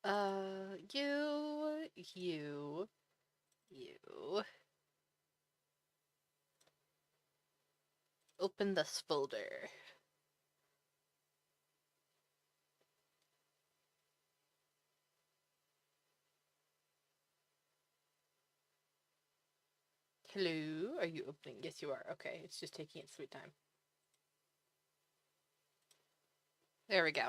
You. Open this folder. Hello? Are you opening? Yes, you are. Okay, it's just taking its sweet time. There we go.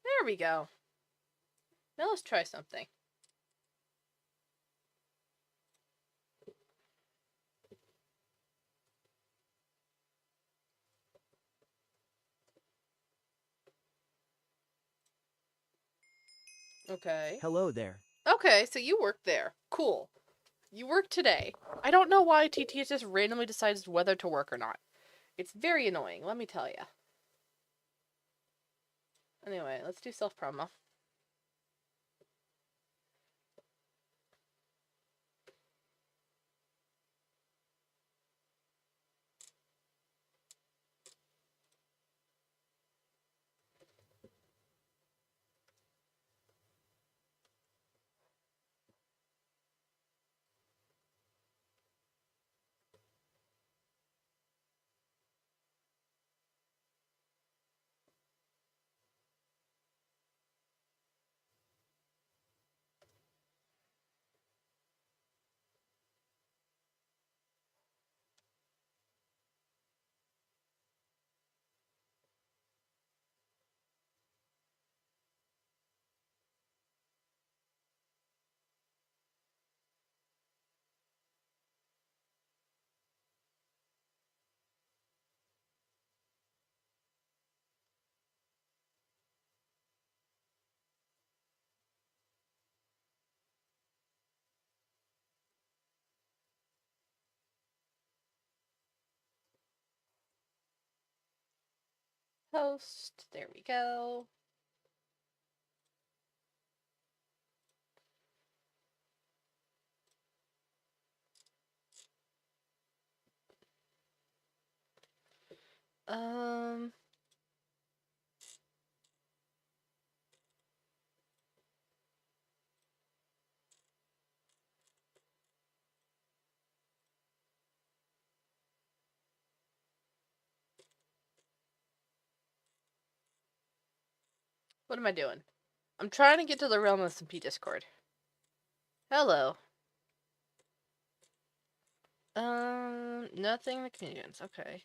There we go. Now let's try something. Okay. Hello there. Okay, so you work there. Cool. You work today. I don't know why TTS just randomly decides whether to work or not. It's very annoying, let me tell you. Anyway, let's do self-promo. Host. There we go. Um... What am I doing? I'm trying to get to the Realm of SMP Discord. Hello. Nothing in the communions. Okay.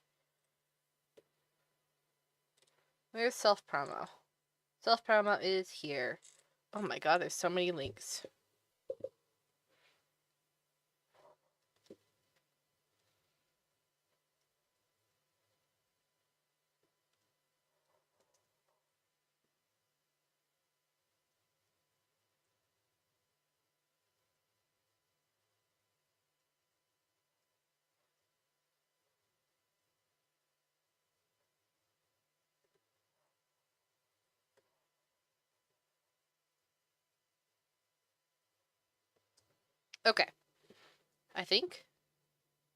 Where's self-promo? Self-promo is here. Oh my god, there's so many links. Okay. I think.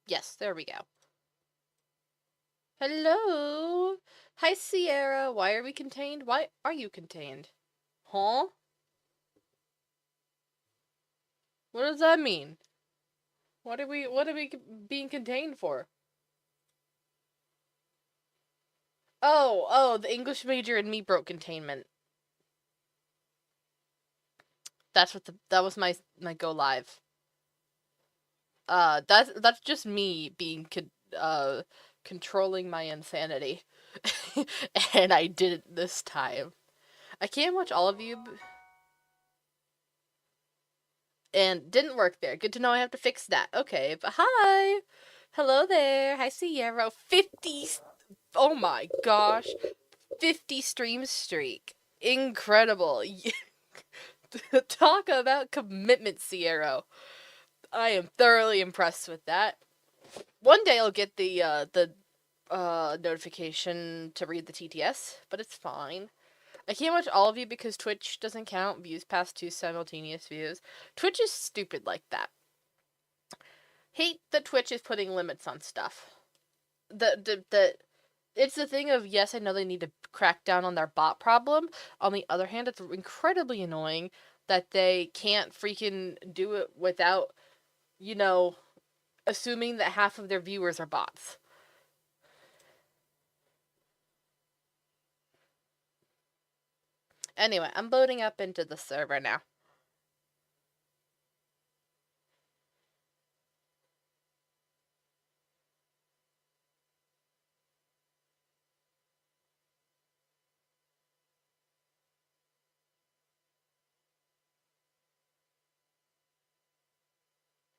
Yes, there we go. Hello! Hi, Sierra! Why are we contained? Why are you contained? Huh? What does that mean? What are we being contained for? Oh, the English major and me broke containment. That was my go live. That's just me being controlling my insanity. And I did it this time. I can't watch all of you. And didn't work there. Good to know I have to fix that. Okay, but hi! Hello there. Hi, Sierra. 50. Oh my gosh. 50 stream streak. Incredible. Talk about commitment, Sierra. I am thoroughly impressed with that. One day I'll get the notification to read the TTS, but it's fine. I can't watch all of you because Twitch doesn't count views past 2 simultaneous views. Twitch is stupid like that. Hate that Twitch is putting limits on stuff. The It's the thing of, yes, I know they need to crack down on their bot problem. On the other hand, it's incredibly annoying that they can't freaking do it without, you know, assuming that half of their viewers are bots. Anyway, I'm loading up into the server now.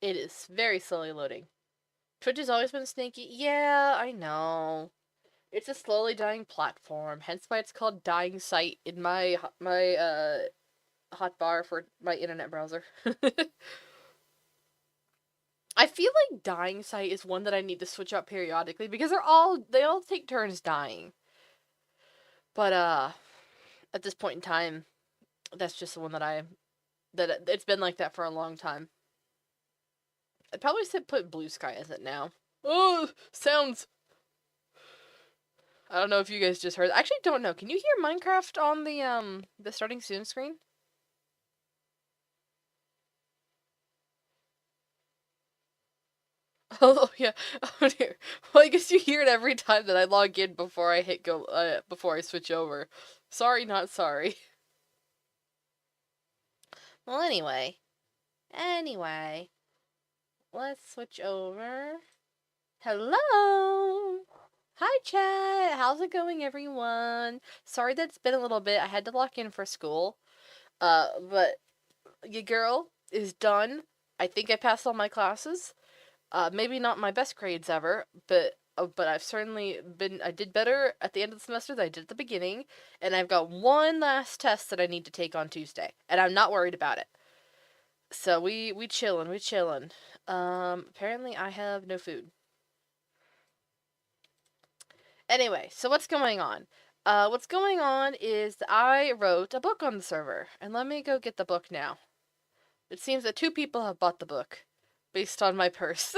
It is very slowly loading. Twitch has always been sneaky. Yeah, I know. It's a slowly dying platform, hence why it's called dying site in my hotbar for my internet browser. I feel like dying site is one that I need to switch up periodically because they all take turns dying. But at this point in time, that's just the one that it's been like that for a long time. I'd probably say put Blue Sky as it now. Oh, sounds. I don't know if you guys just heard. I actually don't know. Can you hear Minecraft on the starting soon screen? Oh yeah. Oh dear. Well, I guess you hear it every time that I log in before I hit go before I switch over. Sorry, not sorry. Well, anyway, let's switch over. Hello. Hi, chat. How's it going, everyone? Sorry that it's been a little bit. I had to lock in for school. But your girl is done. I think I passed all my classes. Maybe not my best grades ever, but I've certainly been. I did better at the end of the semester than I did at the beginning, and I've got one last test that I need to take on Tuesday, and I'm not worried about it. So we chillin', we chillin'. Apparently I have no food. Anyway, so what's going on? What's going on is I wrote a book on the server, and let me go get the book now. It seems that 2 people have bought the book, based on my purse.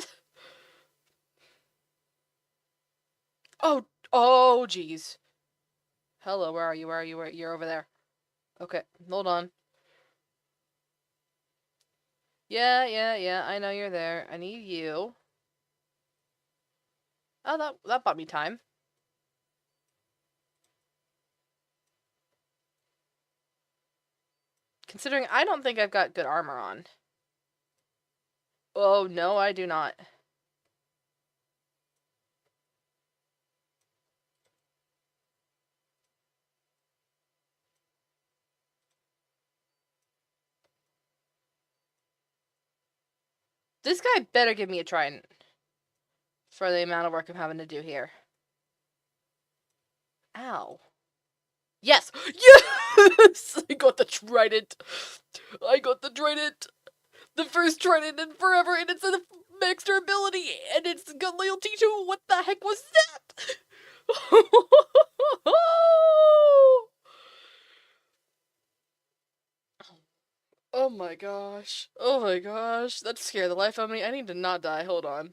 Oh, oh, jeez. Hello, where are you? Where are you? You're over there. Okay, hold on. Yeah, I know you're there. I need you. Oh, that bought me time. Considering I don't think I've got good armor on. Oh, no, I do not. This guy better give me a trident for the amount of work I'm having to do here. Ow. Yes! Yes! I got the trident! I got the trident! The first trident in forever, and it's a max durability, and it's got loyalty too! What the heck was that? Oh my gosh. Oh my gosh. That scared the life out of me. I need to not die. Hold on.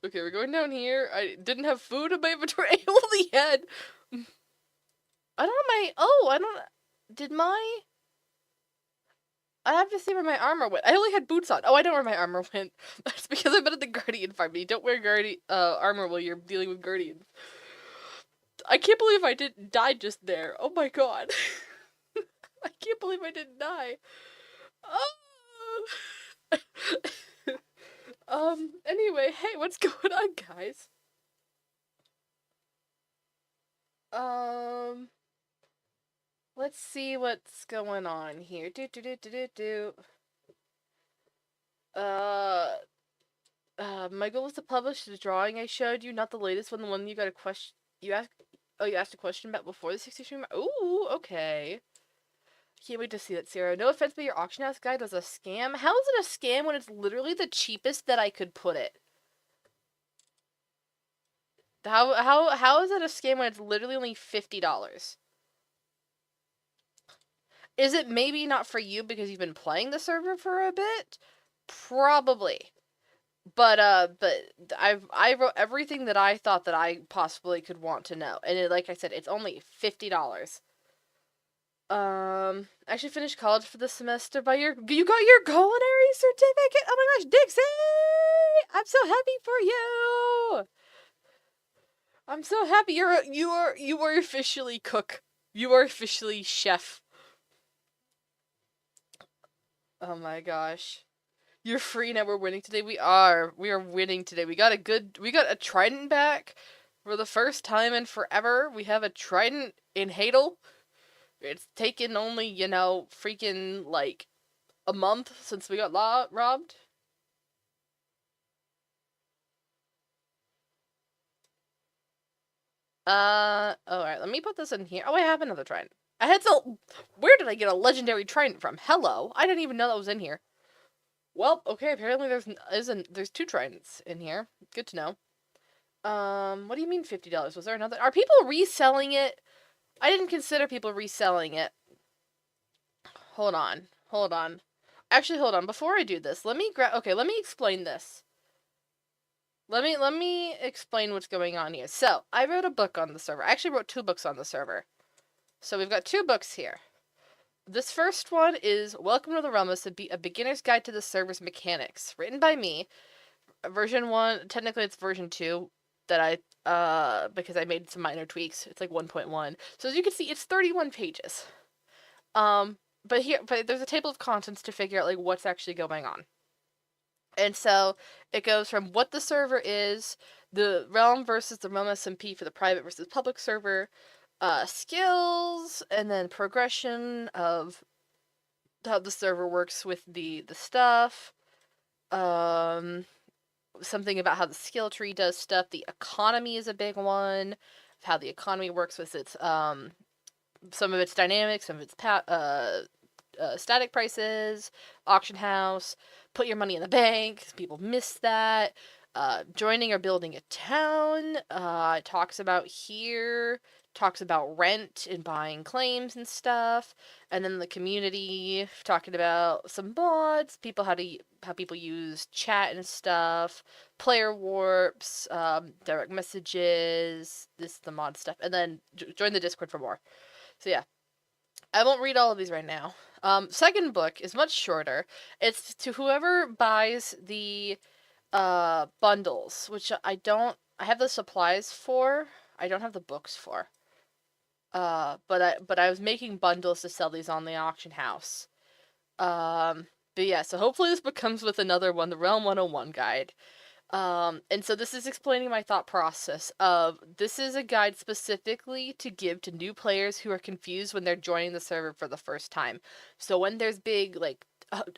Okay, we're going down here. I didn't have food in my inventory. I only had. I don't know my. Oh, I don't. Did my. I have to see where my armor went. I only had boots on. Oh, I know where my armor went. That's because I've been at the Guardian farm. You don't wear armor while you're dealing with Guardians. I can't believe I didn't die just there. Oh my god. I can't believe I didn't die. Oh. Anyway, hey, what's going on, guys? Um, let's see what's going on here. Uh, my goal is to publish the drawing I showed you, not the latest one, the one you got a question. You asked. Oh, you asked a question about before the 60 stream. Ooh, okay. Can't wait to see that, Sarah. No offense, but your auction house guide was a scam. How is it a scam when it's literally the cheapest that I could put it? How is it a scam when it's literally only $50? Is it maybe not for you because you've been playing the server for a bit? Probably. But I wrote everything that I thought that I possibly could want to know, and like I said, it's only $50. Actually finished college for the semester by you got your culinary certificate. Oh my gosh, Dixie! I'm so happy for you. I'm so happy you are officially cook. You are officially chef. Oh my gosh. You're free now. We're winning today. We are. We are winning today. We got a trident back for the first time in forever. We have a trident in Hadel. It's taken only, freaking like a month since we got robbed. Alright, let me put this in here. Oh, I have another trident. Where did I get a legendary trident from? Hello. I didn't even know that was in here. Well, okay, apparently there's two tridents in here. Good to know. What do you mean $50? Was there another? Are people reselling it? I didn't consider people reselling it. Hold on. Hold on. Actually, hold on. Before I do this, let me explain this. Let me explain what's going on here. So, I wrote a book on the server. I actually wrote 2 books on the server. So, we've got 2 books here. This first one is Welcome to the Realms, a beginner's guide to the server's mechanics, written by me. Version 1, technically it's version 2 that because I made some minor tweaks. It's like 1.1. So as you can see, it's 31 pages. But there's a table of contents to figure out like what's actually going on. And so it goes from what the server is, the realm versus the realm SMP for the private versus public server, skills, and then progression of how the server works with the stuff. Something about how the skill tree does stuff. The economy is a big one. How the economy works with its some of its dynamics, some of its static prices, auction house, put your money in the bank. People miss that. Joining or building a town. It talks about rent and buying claims and stuff. And then the community, talking about some mods, how people use chat and stuff, player warps, direct messages, the mod stuff. And then join the Discord for more. So yeah. I won't read all of these right now. Second book is much shorter. It's to whoever buys the bundles, which I have the supplies for. I don't have the books for. But I was making bundles to sell these on the auction house. But yeah, so hopefully this book comes with another one, the Realm 101 guide. And so this is explaining my thought process of this is a guide specifically to give to new players who are confused when they're joining the server for the first time. So when there's big, like,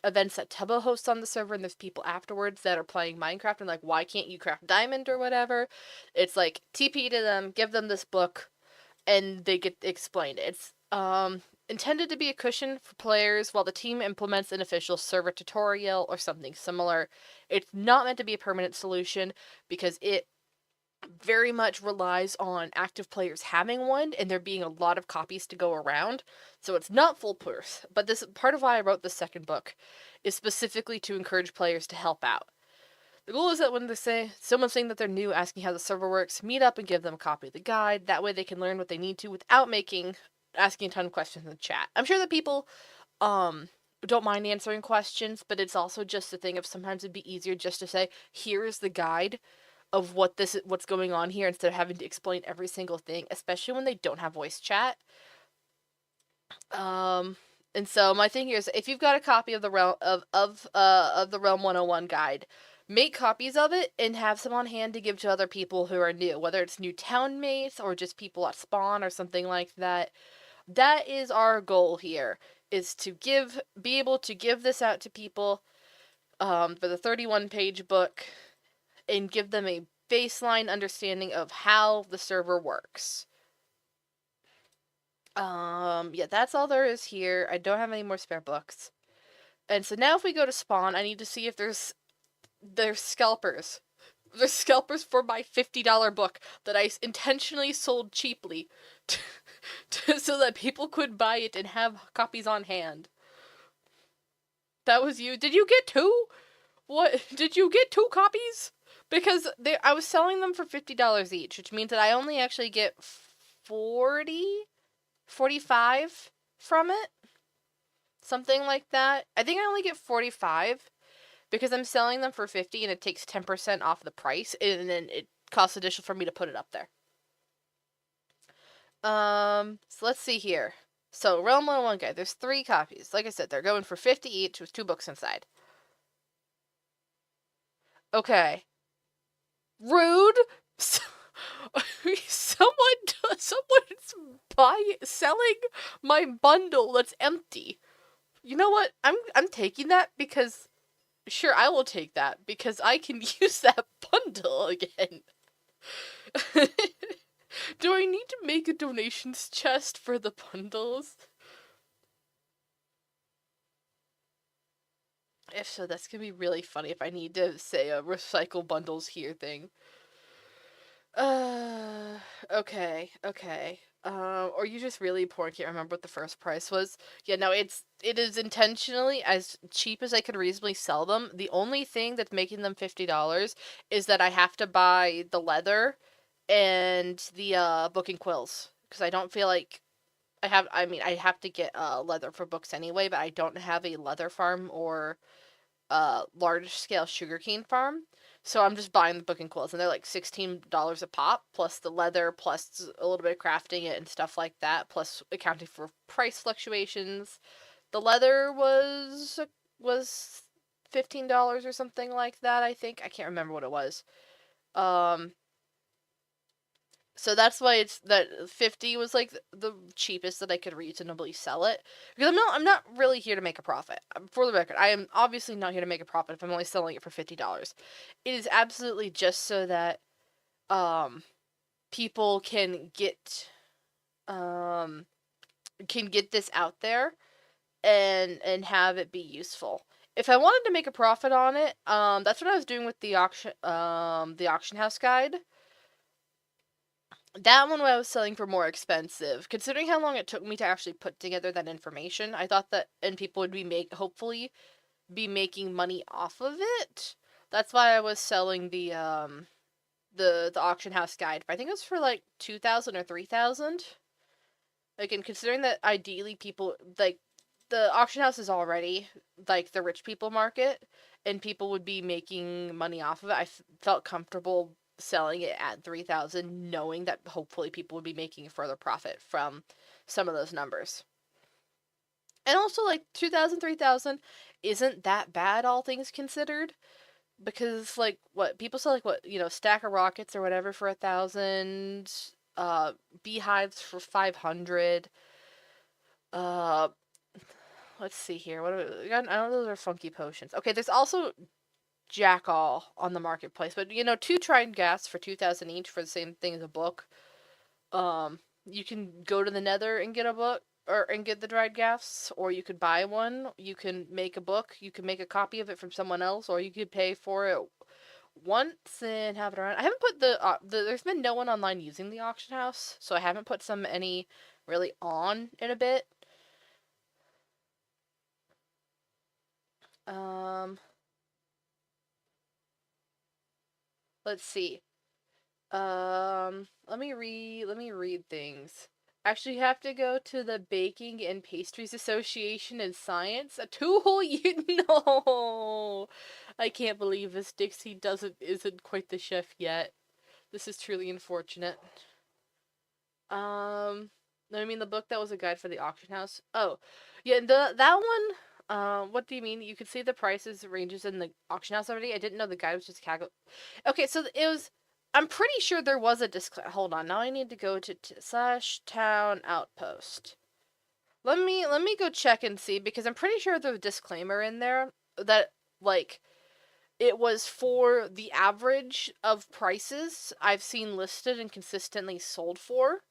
events that Tubbo hosts on the server and there's people afterwards that are playing Minecraft and like, why can't you craft diamond or whatever? It's like, TP to them, give them this book, and they get explained. It's, intended to be a cushion for players while the team implements an official server tutorial or something similar. It's not meant to be a permanent solution because it very much relies on active players having one and there being a lot of copies to go around. So it's not foolproof. But this part of why I wrote the second book is specifically to encourage players to help out. The goal is that when someone's saying that they're new, asking how the server works, meet up and give them a copy of the guide. That way they can learn what they need to without asking a ton of questions in the chat. I'm sure that people don't mind answering questions, but it's also just a thing of sometimes it'd be easier just to say, here's the guide of what's going on here instead of having to explain every single thing, especially when they don't have voice chat. And so my thing here is if you've got a copy of the realm of the Realm 101 guide, make copies of it and have some on hand to give to other people who are new, whether it's new town mates or just people at spawn or something like that. That is our goal here, is to be able to give this out to people for the 31-page book and give them a baseline understanding of how the server works. Yeah, that's all there is here. I don't have any more spare books. And so now if we go to spawn, I need to see if there's scalpers. There's scalpers for my $50 book that I intentionally sold cheaply so that people could buy it and have copies on hand. That was you. Did you get 2? What? Did you get 2 copies? Because I was selling them for $50 each, which means that I only actually get 40, 45 from it. Something like that. I think I only get 45 because I'm selling them for 50 and it takes 10% off the price, and then it costs additional for me to put it up there. So let's see here. So, Realm 101 Guide, there's 3 copies. Like I said, they're going for 50 each with 2 books inside. Okay. Rude. Someone's selling my bundle that's empty. You know what? I'm taking that because sure, I will take that because I can use that bundle again. Do I need to make a donations chest for the bundles? If so, that's gonna be really funny if I need to say a recycle bundles here thing. Okay. Or you just really poor and can't remember what the first price was. Yeah, no, it is intentionally as cheap as I could reasonably sell them. The only thing that's making them $50 is that I have to buy the leather and the book and quills. Because I don't feel like I have to get leather for books anyway, but I don't have a leather farm or large scale sugarcane farm. So I'm just buying the book and quills, and they're like $16 a pop, plus the leather, plus a little bit of crafting it and stuff like that, plus accounting for price fluctuations. The leather was $15 or something like that, I think. I can't remember what it was. So that's why it's that 50 was like the cheapest that I could reasonably sell it. Because I'm not really here to make a profit. For the record, I am obviously not here to make a profit if I'm only selling it for $50. It is absolutely just so that people can get this out there and have it be useful. If I wanted to make a profit on it, that's what I was doing with the auction house guide. That one I was selling for more expensive. Considering how long it took me to actually put together that information, I thought that and people would hopefully be making money off of it. That's why I was selling the auction house guide. I think it was for like 2,000 or 3,000. Again, considering that ideally people like the auction house is already like the rich people market and people would be making money off of it, I felt comfortable selling it at 3,000, knowing that hopefully people would be making a further profit from some of those numbers. And also, like, 2,000, 3,000 isn't that bad, all things considered. Because, like, what, people sell, like, what, stack of rockets or whatever for 1,000, beehives for 500, uh, let's see here, I know those are funky potions. Okay, there's also Jackal on the marketplace, but 2 tried gas for 2,000 each for the same thing as a book. You can go to the Nether and get a book and get the dried gaffs, or you could buy one. You can make a book. You can make a copy of it from someone else, or you could pay for it once and have it around. I haven't put there's been no one online using the auction house, so I haven't put any really on in a bit. Let's see. Let me read things. Actually, you have to go to the Baking and Pastries Association in Science. A 2 whole year? No! I can't believe this. Dixie isn't quite the chef yet. This is truly unfortunate. The book that was a guide for the auction house. Oh, yeah, that one. What do you mean? You could see the prices ranges in the auction house already. I didn't know the guide was just Okay, so it was. I'm pretty sure there was a disclaimer. Hold on, now I need to go to /town outpost. Let me go check and see because I'm pretty sure there's a disclaimer in there that like it was for the average of prices I've seen listed and consistently sold for,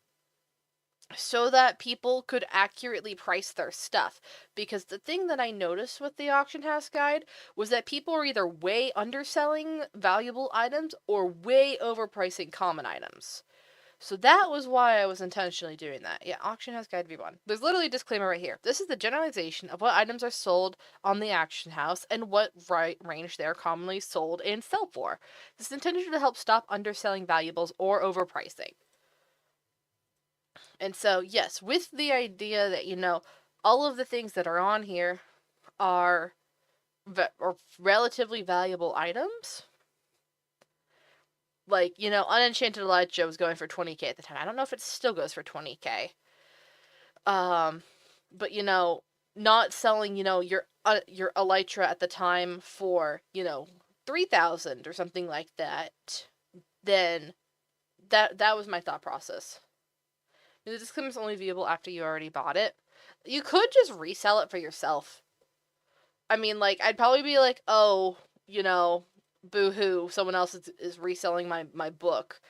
so that people could accurately price their stuff. Because the thing that I noticed with the auction house guide was that people were either way underselling valuable items or way overpricing common items. So that was why I was intentionally doing that. Yeah, Auction House Guide V1. There's literally a disclaimer right here. This is the generalization of what items are sold on the auction house and what range they are commonly sold and sell for. This is intended to help stop underselling valuables or overpricing. And so, yes, with the idea that, all of the things that are on here are relatively valuable items. Like, Unenchanted Elytra was going for 20k at the time. I don't know if it still goes for 20k. But, not selling, your Elytra at the time for, 3,000 or something like that, then that was my thought process. The disclaimer is only viewable after you already bought it. You could just resell it for yourself. I mean, like, I'd probably be like, oh, boo-hoo, someone else is reselling my book.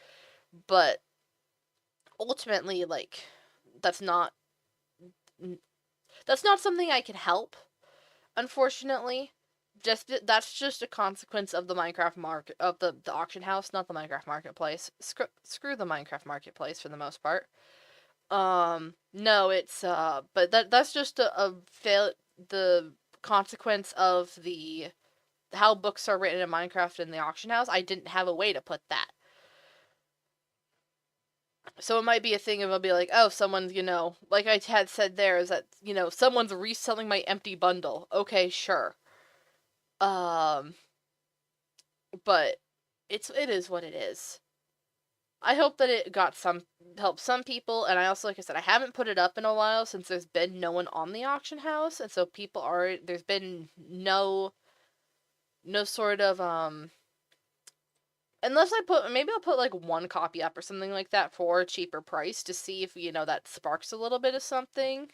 But ultimately, like, that's not something I can help, unfortunately. That's just a consequence of the Minecraft market, of the auction house, not the Minecraft marketplace. Screw the Minecraft marketplace for the most part. No, it's but that's just the consequence of how books are written in Minecraft in the auction house. I didn't have a way to put that. So it might be a thing of, I'll be like, oh, someone's, like I had said there, is that, someone's reselling my empty bundle. Okay, sure. But it is what it is. I hope that it help some people, and I also, like I said, I haven't put it up in a while since there's been no one on the auction house, and so there's been no sort of, unless maybe I'll put like one copy up or something like that for a cheaper price to see if, that sparks a little bit of something.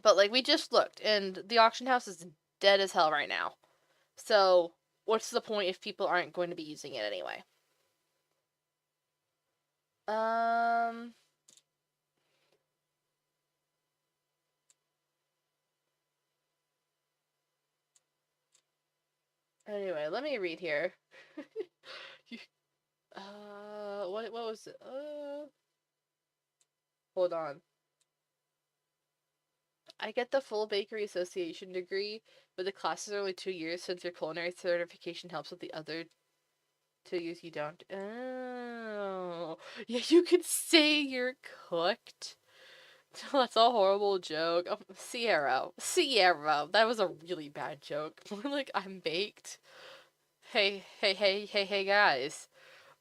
But, like, we just looked, and the auction house is dead as hell right now. So, what's the point if people aren't going to be using it anyway? Anyway, let me read here. What was it? Hold on. I get the full bakery association degree, but the classes are only 2 years since your culinary certification helps with the other 2 years you don't. Oh. Yeah, you could say you're cooked. That's a horrible joke. Oh, Sierra. That was a really bad joke. More like, I'm baked. Hey, guys.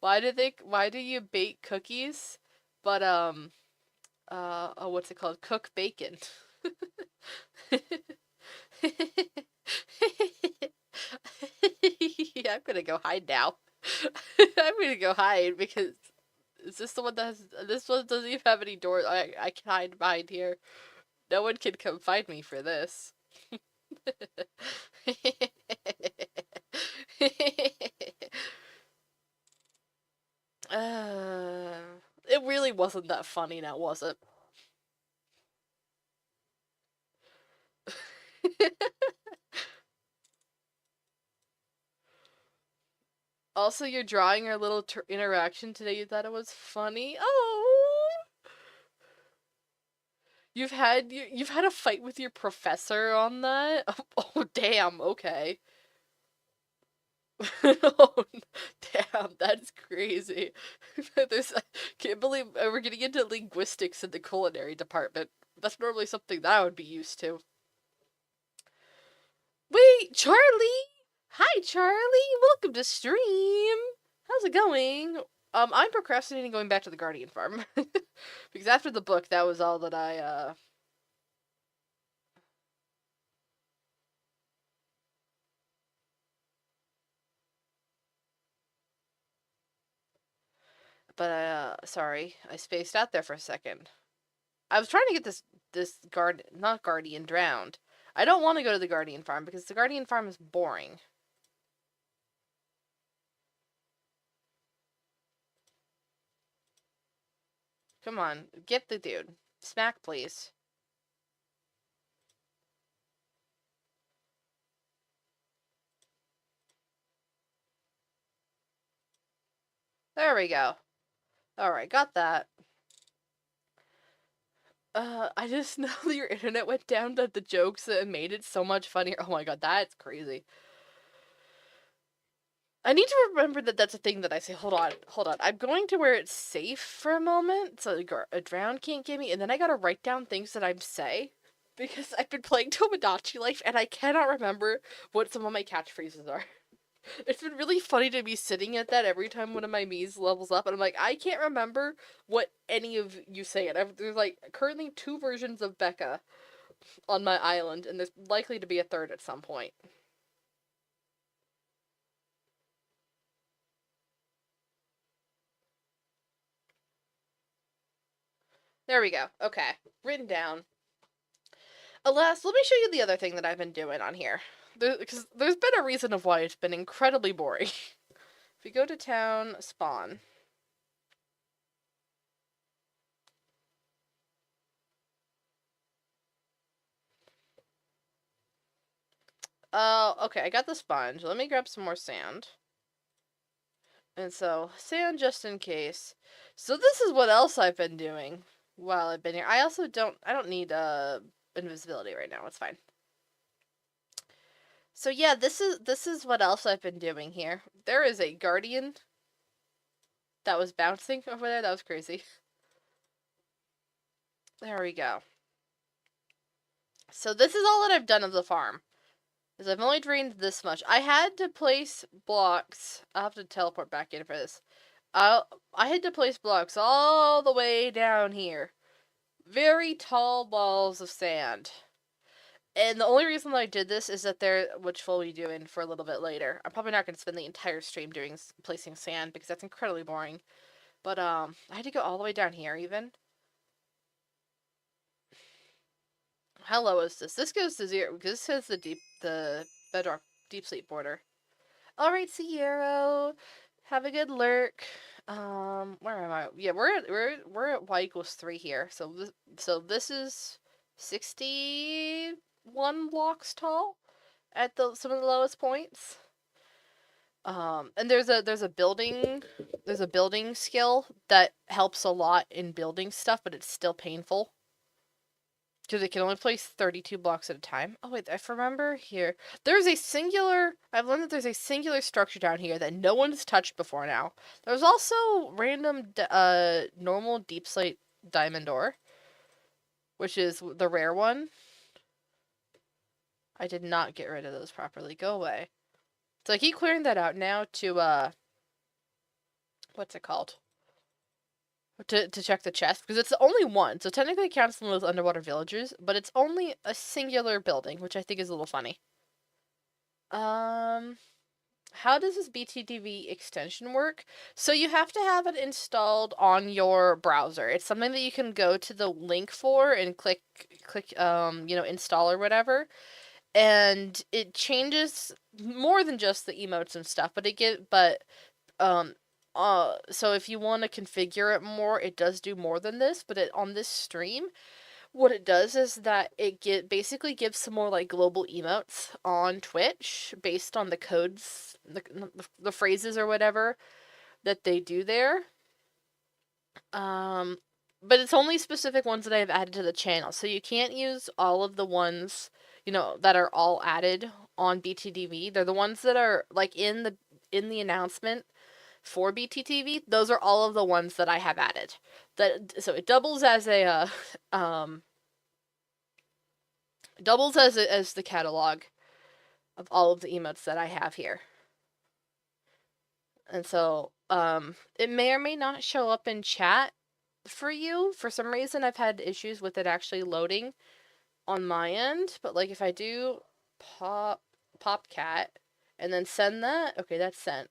Why do you bake cookies, but, what's it called? Cook bacon. Yeah, I'm gonna go hide now. I'm gonna go hide because is this the one this one doesn't even have any doors. I can hide behind here. No one can come find me for this. It really wasn't that funny now, was it? Also, your drawing our little interaction today, you thought it was funny? Oh! You've had a fight with your professor on that? Oh, damn, okay. Oh, damn, that's crazy. I can't believe we're getting into linguistics in the culinary department. That's normally something that I would be used to. Wait, Charlie! Hi, Charlie! Welcome to stream! How's it going? I'm procrastinating going back to the Guardian farm. Because after the book, that was all that I, But sorry, I spaced out there for a second. I was trying to get this not Guardian drowned. I don't want to go to the Guardian farm because the Guardian farm is boring. Come on, get the dude. Smack, please. There we go. Alright, got that. I just know that your internet went down, that the jokes that made it so much funnier. Oh my god, that's crazy. I need to remember that that's a thing that I say. Hold on, hold on. I'm going to where it's safe for a moment, so a drown can't get me, and then I gotta write down things that I say, because I've been playing Tomodachi Life, and I cannot remember what some of my catchphrases are. It's been really funny to be sitting at that every time one of my Mii's levels up, and I'm like, I can't remember what any of you say. And there's like currently 2 versions of Becca on my island, and there's likely to be a third at some point. There we go. Okay. Written down. Alas, let me show you the other thing that I've been doing on here. Because there's been a reason of why it's been incredibly boring. If you go to town, spawn. Oh, okay, I got the sponge. Let me grab some more sand. And so, sand just in case. So this is what else I've been doing while I've been here. I also don't need invisibility right now. It's fine. So yeah, this is what else I've been doing here. There is a guardian that was bouncing over there. That was crazy. There we go. So this is all that I've done of the farm. Is I've only drained this much. I had to place blocks. I'll have to teleport back in for this. I had to place blocks all the way down here. Very tall balls of sand. And the only reason that I did this is that which we'll be doing for a little bit later. I'm probably not going to spend the entire stream doing placing sand because that's incredibly boring. But I had to go all the way down here even. How low is this? This goes to 0 because this says the bedrock deep sleep border. All right, Sierra, have a good lurk. Where am I? Yeah, we're at y equals 3 here. So this is 61 blocks tall at some of the lowest points. And there's a building skill that helps a lot in building stuff, but it's still painful. Because it can only place 32 blocks at a time. Oh, wait, I remember here. I've learned that there's a singular structure down here that no one's touched before now. There's also random, normal deep slate diamond ore, which is the rare one. I did not get rid of those properly. Go away. So I keep clearing that out now to, what's it called? To check the chest, because it's the only one, so technically it counts as one of those underwater villagers, but it's only a singular building, which I think is a little funny. How does this BTTV extension work? So you have to have it installed on your browser. It's something that you can go to the link for and click install or whatever. And it changes more than just the emotes and stuff, so if you want to configure it more, it does do more than this, but on this stream, what it does is that it basically gives some more like global emotes on Twitch based on the codes, the phrases or whatever that they do there. But it's only specific ones that I have added to the channel, so you can't use all of the ones that are all added on BTTV. They're the ones that are like in the announcement for BTTV. Those are all of the ones that I have added. So it doubles as a as the catalog of all of the emotes that I have here. And so it may or may not show up in chat for you. For some reason I've had issues with it actually loading on my end, but like if I do popcat and then send that, okay, that's sent.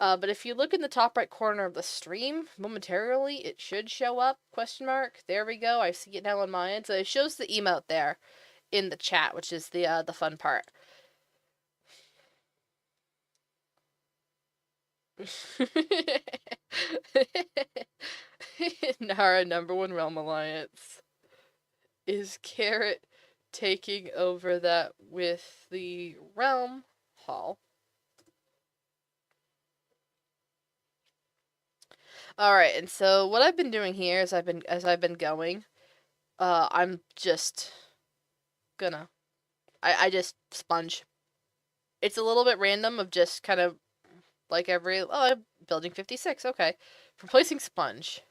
But if you look in the top right corner of the stream, momentarily, it should show up, question mark. There we go, I see it now on my end. So it shows the emote there in the chat, which is the fun part. Nara, #1 Realm Alliance. Is Carrot taking over that with the Realm Hall? All right, and so what I've been doing here as I've been going, I'm just gonna I just sponge. It's a little bit random of just kind of like building 56. Okay, replacing sponge.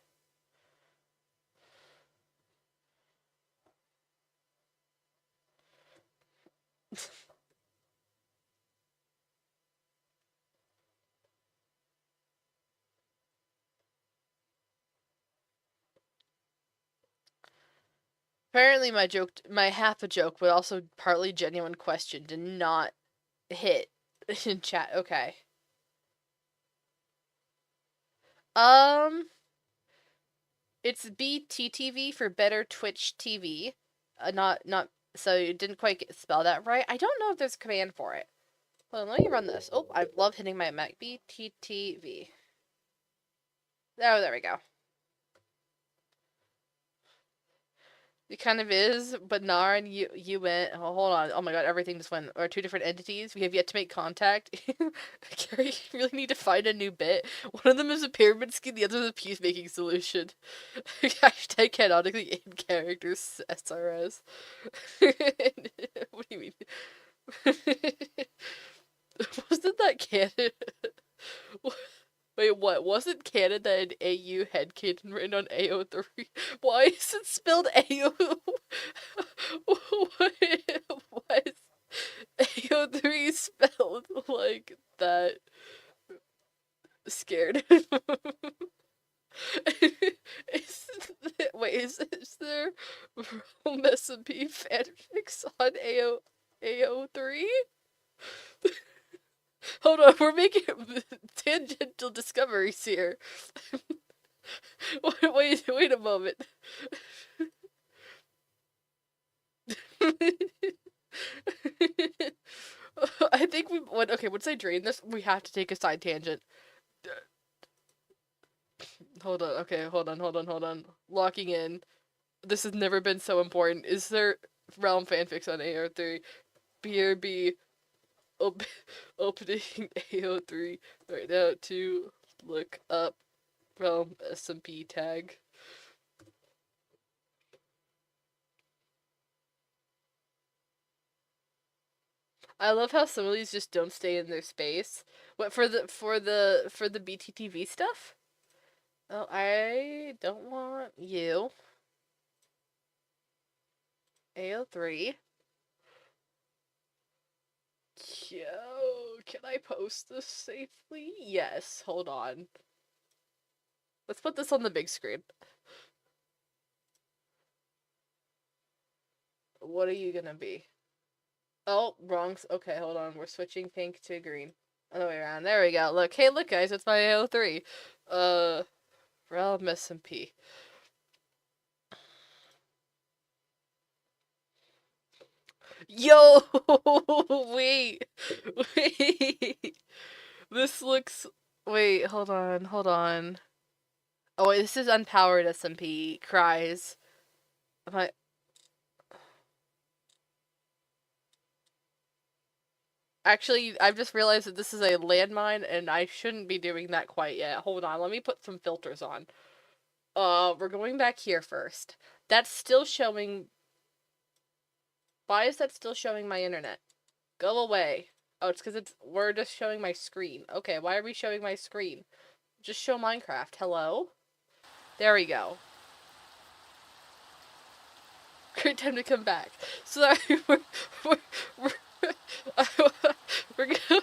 Apparently, my half a joke, but also partly genuine question, did not hit in chat. Okay. Um, it's BTTV for Better Twitch TV. Not so you didn't quite spell that right. I don't know if there's a command for it. Hold on, let me run this. Oh, I love hitting my Mac. BTTV. Oh, there we go. It kind of is, but Nar and you went. Oh, hold on. Oh my god, everything just went. Or two different entities. We have yet to make contact. Carrie, you really need to find a new bit. One of them is a pyramid scheme. The other is a peacemaking solution. Hashtag canonically in characters SRS. What do you mean? Wasn't that canon? Wait, what? Wasn't Canada an AU headcanon written on AO3? Why is it spelled AO? Why is AO3 spelled like that? Scared. Wait, is there SMP fanfics on AO3? Hold on, we're making tangential discoveries here. Wait a moment. I think once I drain this, we have to take a side tangent. Hold on, okay, hold on. Locking in. This has never been so important. Is there realm fanfics on AO3? BRB opening AO3 right now to look up realm SMP tag. I love how some of these just don't stay in their space. What for the BTTV stuff? Oh, I don't want you. AO3. Yo, can I post this safely? Yes, hold on. Let's put this on the big screen. What are you gonna be? Oh, wrong. Okay, hold on. We're switching pink to green. Other way around. There we go. Look, hey, look, guys, it's my AO3. Realm SMP. Yo, wait, wait. This looks. Wait, hold on. Oh, wait, this is unpowered SMP. Cries. Am I. Actually, I've just realized that this is a landmine, and I shouldn't be doing that quite yet. Hold on, let me put some filters on. We're going back here first. That's still showing. Why is that still showing my internet? Go away. Oh, it's because we're just showing my screen. Okay, why are we showing my screen? Just show Minecraft. Hello? There we go. Great time to come back. Sorry, we're I,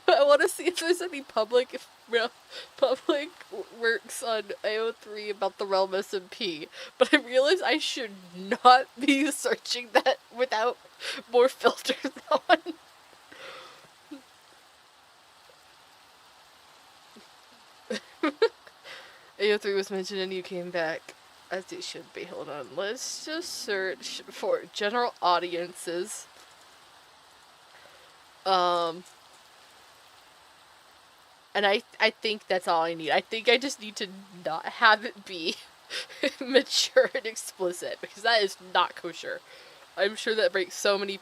I want to see if there's any public works on AO3 about the realm SMP, but I realize I should not be searching that without more filters on. AO3 was mentioned and you came back, as it should be. Hold on, let's just search for general audiences. And I think that's all I need. I think I just need to not have it be mature and explicit, because that is not kosher. I'm sure that breaks so many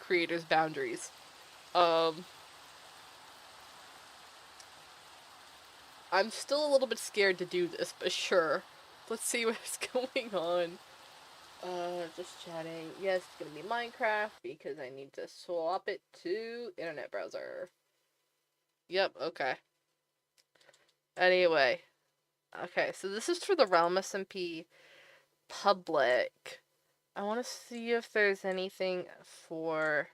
creators' boundaries. I'm still a little bit scared to do this, but sure. Let's see what's going on. Just chatting. Yes, it's gonna be Minecraft because I need to swap it to internet browser. Yep, okay. Anyway. Okay, so this is for the Realm SMP public. I want to see if there's anything for...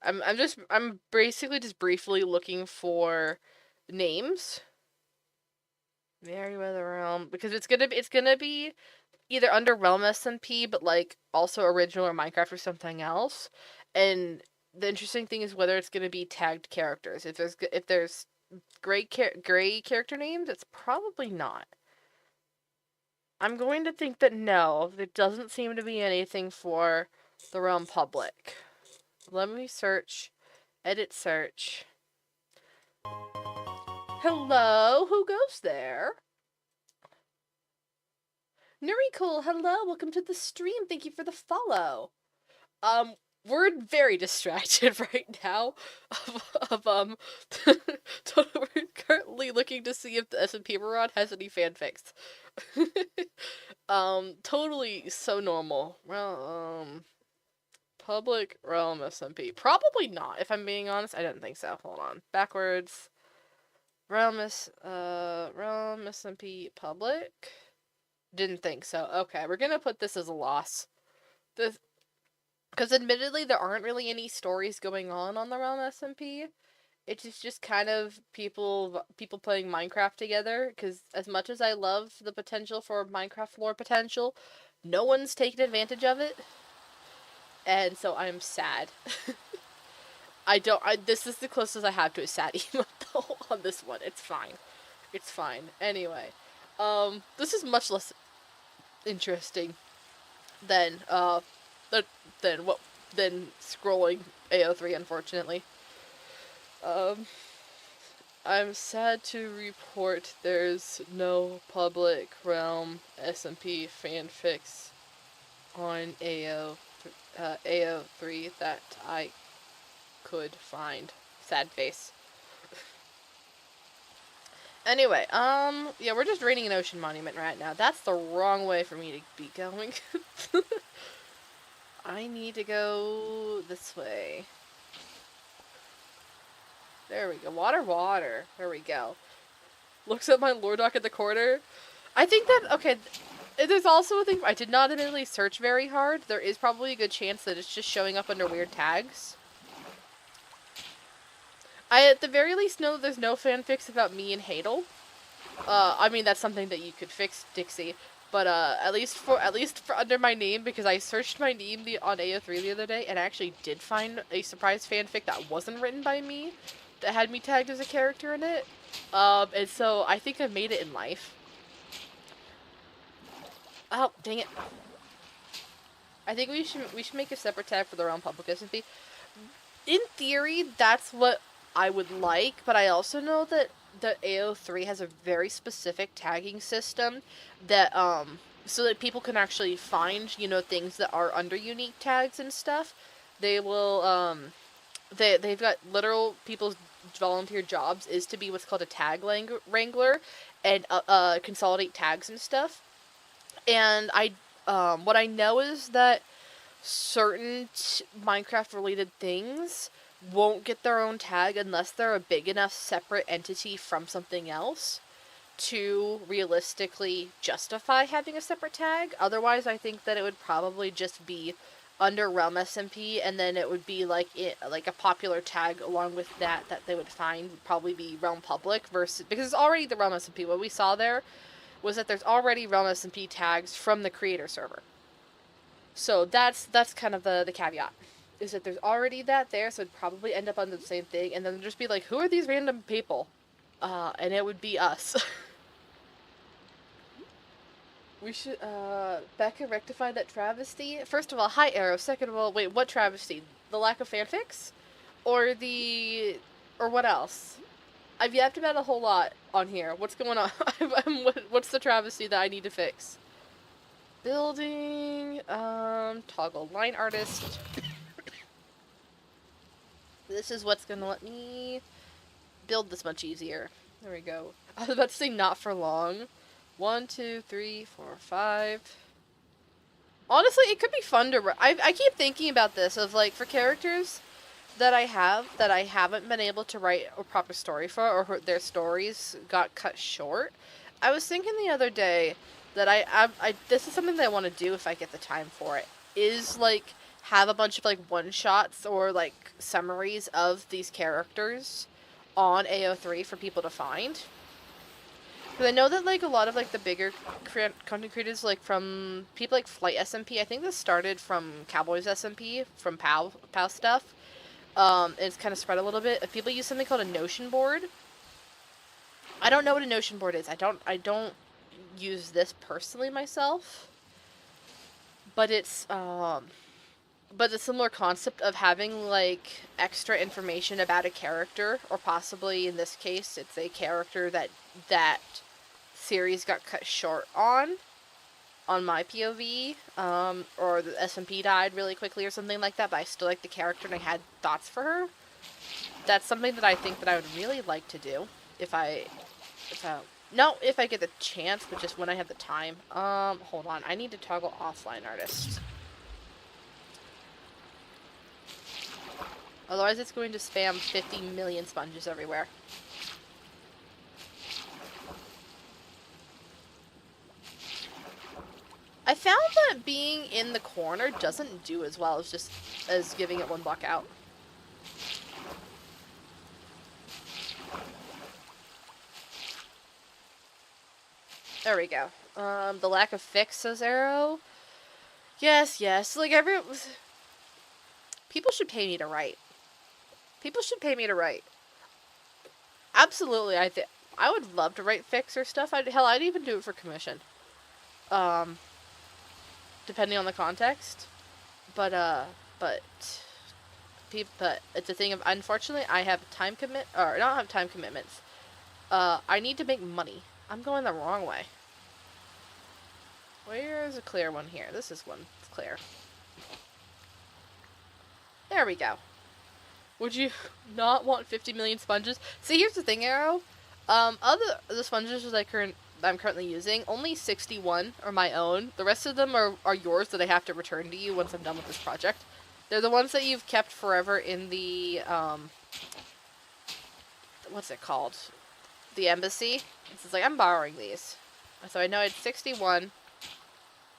I'm basically just briefly looking for names. Merryweather Realm, because it's gonna be either under Realm SMP, but like also original or Minecraft or something else. And the interesting thing is whether it's gonna be tagged characters. If there's gray character names, it's probably not. I'm going to think that no, there doesn't seem to be anything for the Realm public. Let me search. Edit search. Hello, who goes there? Nurikul, hello, welcome to the stream. Thank you for the follow. We're very distracted right now. We're currently looking to see if the SMP Maraude has any fanfics. Totally so normal. Well, public Realm SMP. Probably not, if I'm being honest. I didn't think so. Hold on. Backwards. Realm SMP public. Didn't think so. Okay, we're gonna put this as a loss. Because admittedly, there aren't really any stories going on the Realm SMP. It's just kind of people playing Minecraft together. Because as much as I love the potential for Minecraft lore potential, no one's taken advantage of it. And so I'm sad. This is the closest I have to a sad emote though on this one. It's fine. It's fine. Anyway, this is much less interesting than scrolling AO3, unfortunately. I'm sad to report there's no public Realm SMP fanfics on AO3 that I could find. Sad face. Anyway, yeah, we're just raiding an ocean monument right now. That's the wrong way for me to be going. I need to go this way. There we go. Water. There we go. Looks at my lore doc at the corner. I think that, okay, there's also a thing, I did not admittedly search very hard. There is probably a good chance that it's just showing up under weird tags. I, at the very least, know that there's no fanfics about me and Hadel. I mean, that's something that you could fix, Dixie. But, at least for under my name, because I searched my name on AO3 the other day, and I actually did find a surprise fanfic that wasn't written by me, that had me tagged as a character in it. And so I think I've made it in life. Oh, dang it. I think we should make a separate tag for the Realm Public SMP. In theory, that's what I would like, but I also know that the AO3 has a very specific tagging system that, so that people can actually find, you know, things that are under unique tags and stuff. They will, they've got literal people's volunteer jobs is to be what's called a tag wrangler and, consolidate tags and stuff. And what I know is that certain Minecraft-related things won't get their own tag unless they're a big enough separate entity from something else to realistically justify having a separate tag. Otherwise, I think that it would probably just be under Realm SMP, and then it would be like a popular tag along with that they would find would probably be Realm Public versus, because it's already the Realm SMP. What we saw there was that there's already Realm SMP tags from the creator server. So that's kind of the caveat, is that there's already that there, so it'd probably end up under the same thing, and then just be like, who are these random people? And it would be us. We should, Becca rectify that travesty. First of all, hi Arrow. Second of all, wait, what travesty? The lack of fanfics? Or what else? I've yapped about a whole lot on here. What's going on? What's the travesty that I need to fix? Building, toggle line artist. This is what's gonna let me build this much easier. There we go. I was about to say not for long. 1, 2, 3, 4, 5. Honestly, it could be fun to... I keep thinking about this, of, like, for characters that I haven't been able to write a proper story for, or their stories got cut short. I was thinking the other day that I this is something that I want to do if I get the time for it, is, like, have a bunch of, like, one-shots or, like, summaries of these characters on AO3 for people to find. Because I know that, like, a lot of, like, the bigger content creators, like, from people like Flight SMP, I think this started from Cowboys SMP, from POW stuff. It's kind of spread a little bit. People use something called a Notion board. I don't know what a Notion board is. I don't use this personally myself. But it's a similar concept of having, like, extra information about a character, or possibly, in this case, it's a character that series got cut short on my POV, or the SMP died really quickly or something like that, but I still like the character and I had thoughts for her. That's something that I think that I would really like to do if I get the chance, but just when I have the time. Hold on, I need to toggle offline artist. Otherwise it's going to spam 50 million sponges everywhere. I found that being in the corner doesn't do as well as giving it one block out. There we go. The lack of fix, says Arrow. Yes. Like, people should pay me to write. People should pay me to write. Absolutely, I would love to write fix or stuff. I'd even do it for commission. Depending on the context, but it's a thing of, unfortunately, I have not have time commitments. I need to make money. I'm going the wrong way. Where's a clear one here? This is one. It's clear. There we go. Would you not want 50 million sponges? See, here's the thing, Arrow. Of the sponges that I'm currently using, only 61 are my own. The rest of them are yours that I have to return to you once I'm done with this project. They're the ones that you've kept forever in the, what's it called? The embassy. It's like, I'm borrowing these. So I know I had 61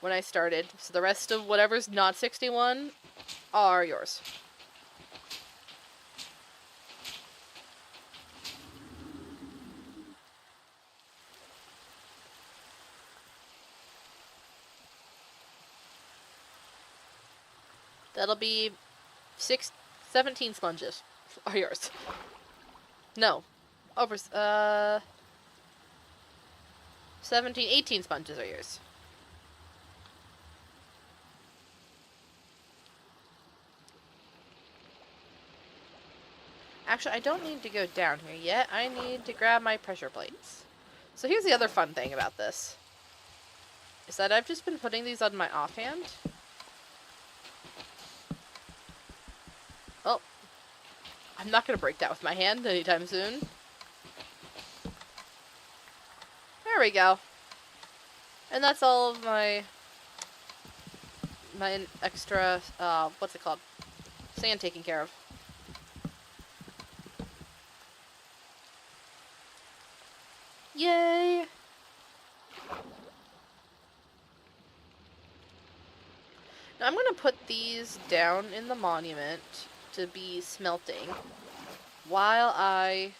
when I started. So the rest of whatever's not 61 are yours. That'll be 17 sponges are yours. No. 18 sponges are yours. Actually, I don't need to go down here yet. I need to grab my pressure plates. So here's the other fun thing about this. Is that I've just been putting these on my offhand. Oh. I'm not going to break that with my hand anytime soon. There we go. And that's all of my extra, what's it called? Sand taken care of. Yay! Now I'm going to put these down in the monument to be smelting while I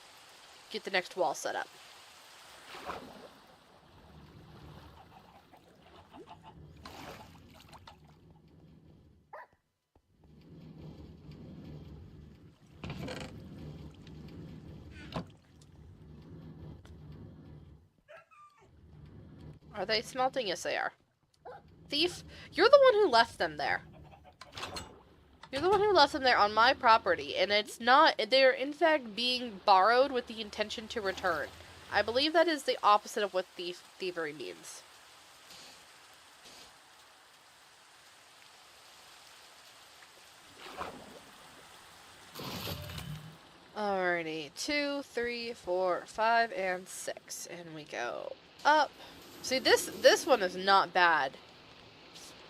get the next wall set up. Are they smelting? Yes, they are. Thief, you're the one who left them there. You're the one who left them there on my property, and it's not, they're in fact being borrowed with the intention to return. I believe that is the opposite of what thievery means. Alrighty, 2, 3, 4, 5, and 6. And we go up. See, this one is not bad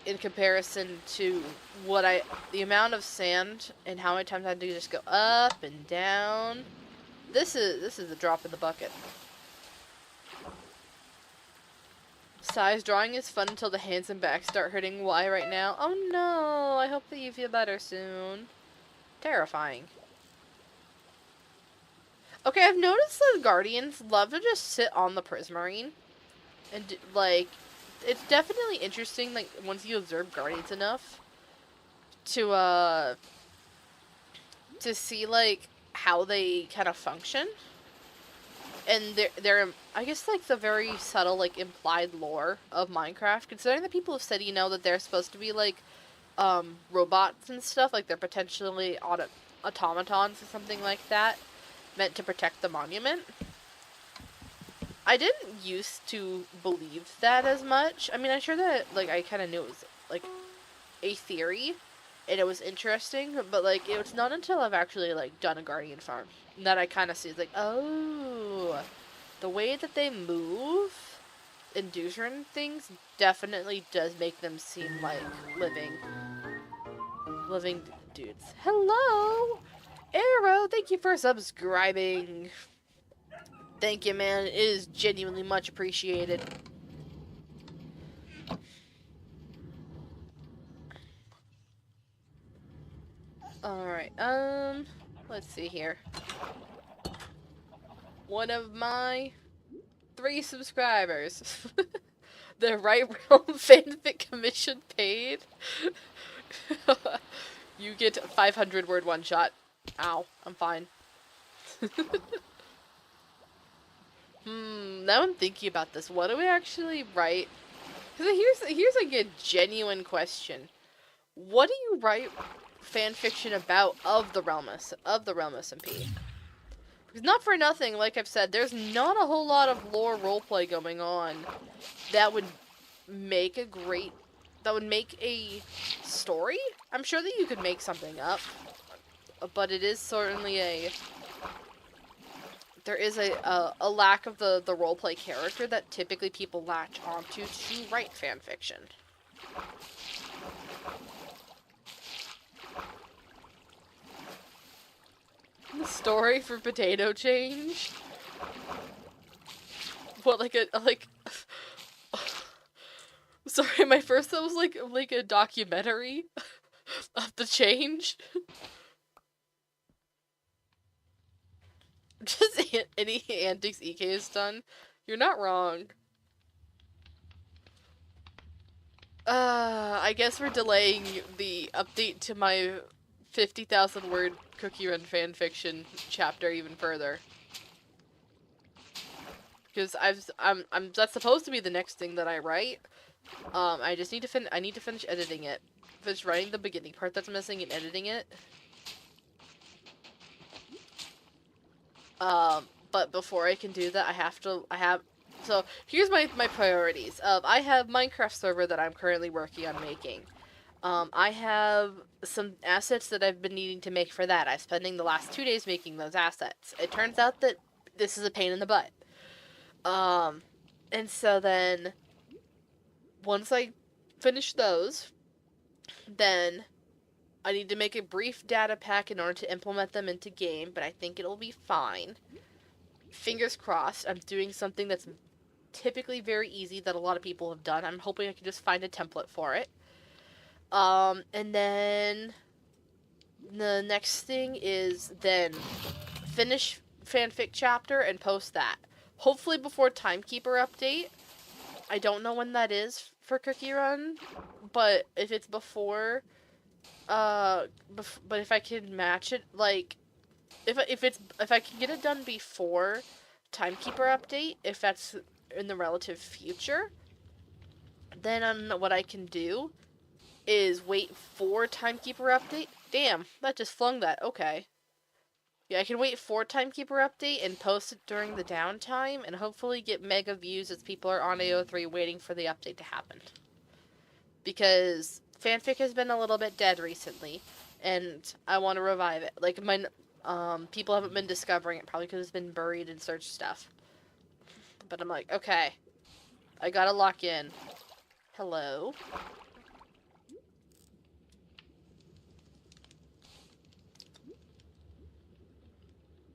in comparison to the amount of sand and how many times I had to just go up and down. This is a drop in the bucket. Size drawing is fun until the hands and back start hurting. Why right now? Oh no, I hope that you feel better soon. Terrifying. Okay, I've noticed that Guardians love to just sit on the Prismarine. And, like, it's definitely interesting, like, once you observe Guardians enough to see, like, how they kind of function. And they're, I guess, like, the very subtle, like, implied lore of Minecraft, considering that people have said, you know, that they're supposed to be, like, robots and stuff, like, they're potentially automatons or something like that, meant to protect the monument. I didn't used to believe that as much. I mean, I'm sure that, like, I kind of knew it was, like, a theory, and it was interesting, but, like, it was not until I've actually, like, done a Guardian farm that I kind of see, like, oh, the way that they move and do certain things definitely does make them seem like living dudes. Hello! Arrow, thank you for subscribing. Thank you, man. It is genuinely much appreciated. Alright, let's see here. One of my 3 subscribers. The Right Realm fanfic commission paid. You get 500 word one shot. Ow, I'm fine. Now I'm thinking about this. What do we actually write? Because here's like a genuine question. What do you write fanfiction about of the Realm SMP? Because not for nothing, like I've said, there's not a whole lot of lore roleplay going on that would make a story. I'm sure that you could make something up, but it is certainly there is a lack of the roleplay character that typically people latch onto to write fanfiction. The story for Potato Change? What, like sorry, my first thought was like a documentary of the change. Just any antics EK has done. You're not wrong. I guess we're delaying the update to my 50,000 word Cookie Run fanfiction chapter even further. Because that's supposed to be the next thing that I write. I just need to I need to finish editing it. Finish writing the beginning part that's missing and editing it. But before I can do that, so here's my priorities. I have Minecraft server that I'm currently working on making. I have some assets that I've been needing to make for that. I'm spending the last 2 days making those assets. It turns out that this is a pain in the butt. And so then, once I finish those, then I need to make a brief data pack in order to implement them into game, but I think it'll be fine. Fingers crossed, I'm doing something that's typically very easy that a lot of people have done. I'm hoping I can just find a template for it. And then the next thing is then finish fanfic chapter and post that. Hopefully before Timekeeper update. I don't know when that is for Cookie Run, but if it's before, but if I can match it, like, if I can get it done before Timekeeper update, if that's in the relative future, then what I can do is wait for Timekeeper update. Damn, that just flung that. Okay. Yeah, I can wait for Timekeeper update and post it during the downtime and hopefully get mega views as people are on AO3 waiting for the update to happen. Because fanfic has been a little bit dead recently, and I want to revive it. Like, People haven't been discovering it, probably because it's been buried in search stuff. But I'm like, okay, I gotta lock in. Hello?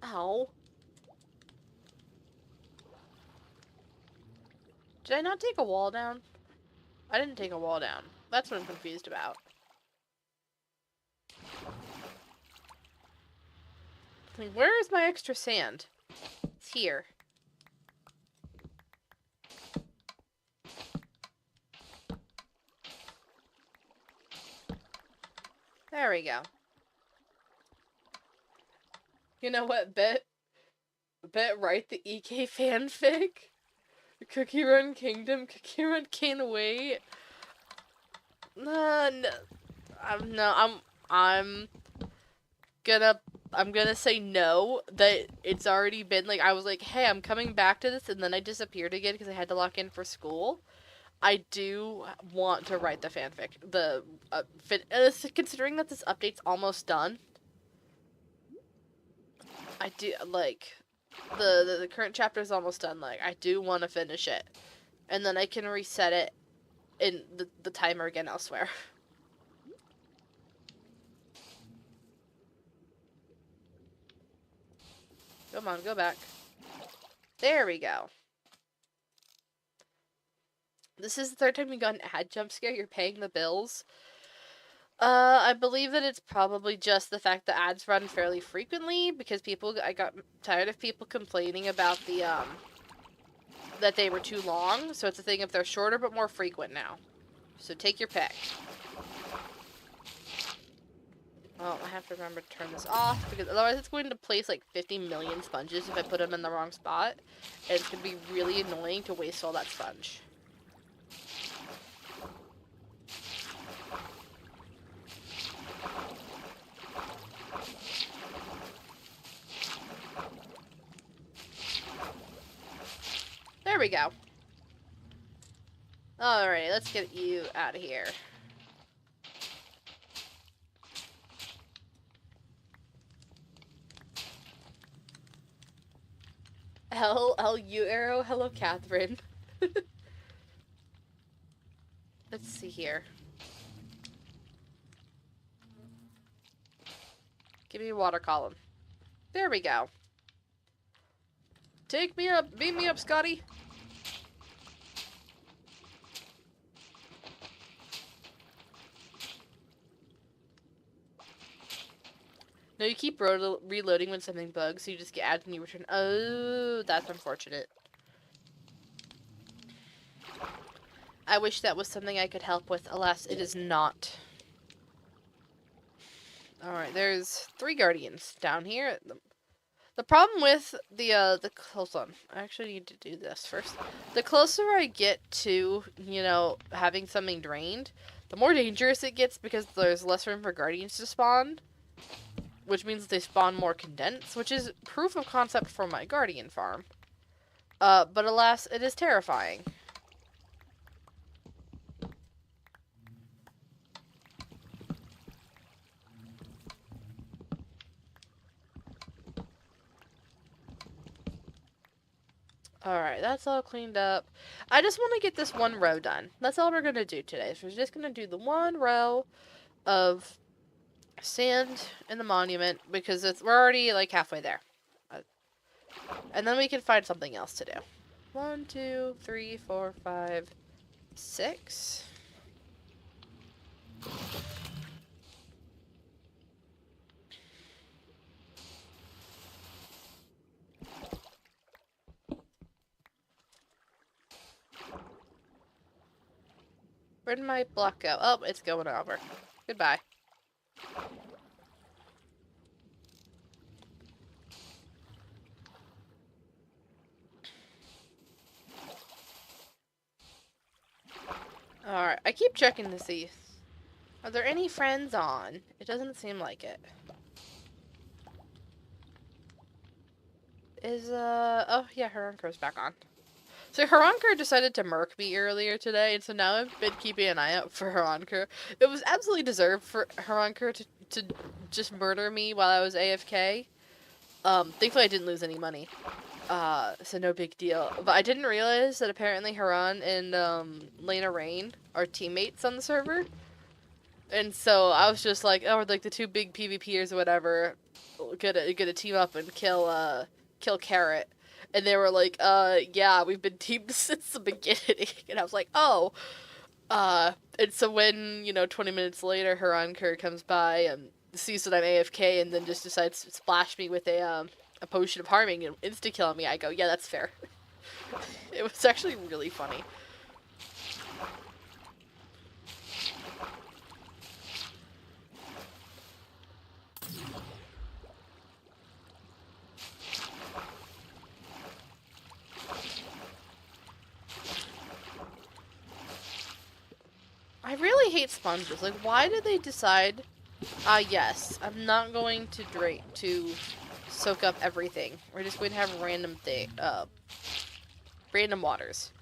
Ow. Did I not take a wall down? I didn't take a wall down. That's what I'm confused about. Like, where is my extra sand? It's here. There we go. You know what, Bet write the EK fanfic? Cookie Run Kingdom, Cookie Run Can't Wait. No, I'm gonna say no, that it's already been, like, I was like, hey, I'm coming back to this, and then I disappeared again because I had to lock in for school. I do want to write the fanfic. Considering that this update's almost done, I do, like, the current chapter is almost done. Like, I do want to finish it, and then I can reset it in the timer again elsewhere. Come on, go back. There we go. This is the third time you got an ad jump scare. You're paying the bills. I believe that it's probably just the fact that ads run fairly frequently because I got tired of people complaining about that they were too long. So it's a thing if they're shorter but more frequent now. So take your pick. Well, I have to remember to turn this off because otherwise it's going to place like 50 million sponges if I put them in the wrong spot. And it's going to be really annoying to waste all that sponge. There we go. Alright, let's get you out of here. L-U arrow. Hello, Catherine. Let's see here. Give me a water column. There we go. Take me up. Beam me up, Scotty. No, you keep reloading when something bugs, so you just get ads and you return. Oh, that's unfortunate. I wish that was something I could help with. Alas, it is not. Alright, there's 3 guardians down here. The problem with hold on. I actually need to do this first. The closer I get to, having something drained, the more dangerous it gets because there's less room for guardians to spawn. Which means they spawn more condensed, which is proof of concept for my guardian farm. But alas, it is terrifying. Alright, that's all cleaned up. I just want to get this one row done. That's all we're going to do today. So we're just going to do the one row of sand in the monument because we're already like halfway there. And then we can find something else to do. 1, 2, 3, 4, 5, 6. Where'd my block go? Oh, it's going over. Goodbye. Alright, I keep checking to see. Are there any friends on? It doesn't seem like it. Oh yeah, Harankar's back on. So Harankar decided to murk me earlier today, and so now I've been keeping an eye out for Harankar. It was absolutely deserved for Harankar to just murder me while I was AFK. Thankfully I didn't lose any money. So no big deal. But I didn't realize that apparently Haran and Lena Rain are teammates on the server. And so I was just like, oh, we're like the two big PvPers or whatever, gonna team up and kill Carrot. And they were like, yeah, we've been teamed since the beginning. And I was like, oh. And so when, 20 minutes later, Haranker comes by and sees that I'm AFK and then just decides to splash me with a potion of harming and insta-kill me, I go, yeah, that's fair. It was actually really funny. I really hate sponges. Like, why did they decide, yes, I'm not going to soak up everything. We're just going to have random waters.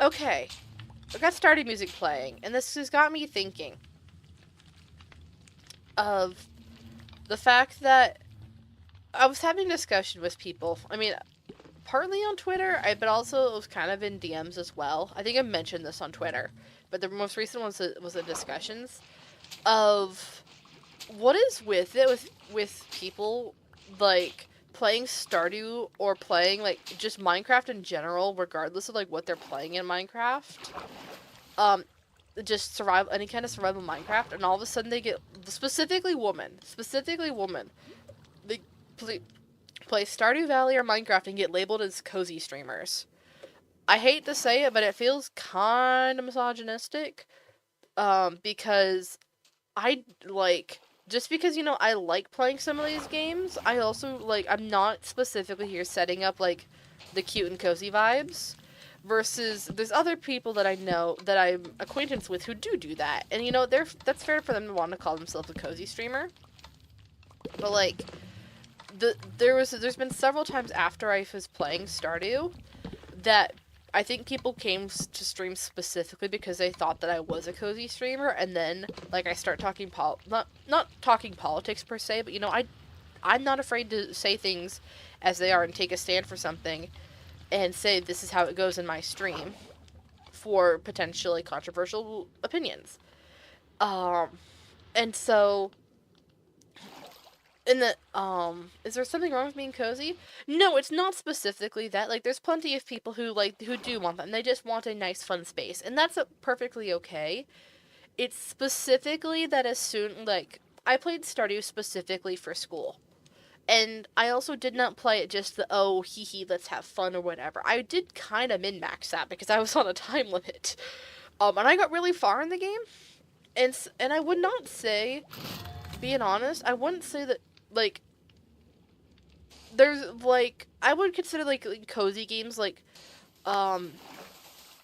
Okay, I got started music playing, and this has got me thinking of the fact that I was having a discussion with people. I mean, partly on Twitter, but also it was kind of in DMs as well. I think I mentioned this on Twitter, but the most recent one was the discussions of what is with it with people like playing Stardew or playing like just Minecraft in general, regardless of like what they're playing in Minecraft. Just any kind of survival Minecraft, and all of a sudden they get specifically women, they play Stardew Valley or Minecraft and get labeled as cozy streamers. I hate to say it, but it feels kind of misogynistic. Because I like, just because, I like playing some of these games, I also, like, I'm not specifically here setting up, like, the cute and cozy vibes. Versus, there's other people that I know, that I'm acquaintance with who do that. And, that's fair for them to want to call themselves a cozy streamer. But, like, there's been several times after I was playing Stardew that I think people came to stream specifically because they thought that I was a cozy streamer, and then like I start talking not talking politics per se, but I'm not afraid to say things as they are and take a stand for something and say this is how it goes in my stream for potentially controversial opinions. And so is there something wrong with being cozy? No, it's not specifically that. Like, there's plenty of people who do want that, and they just want a nice, fun space, and that's perfectly okay. It's specifically that as soon, like, I played Stardew specifically for school, and I also did not play it just oh, hee, let's have fun or whatever. I did kind of min-max that because I was on a time limit. And I got really far in the game, and I would not say, being honest, I wouldn't say that, like, there's, like, I would consider, like cozy games, like,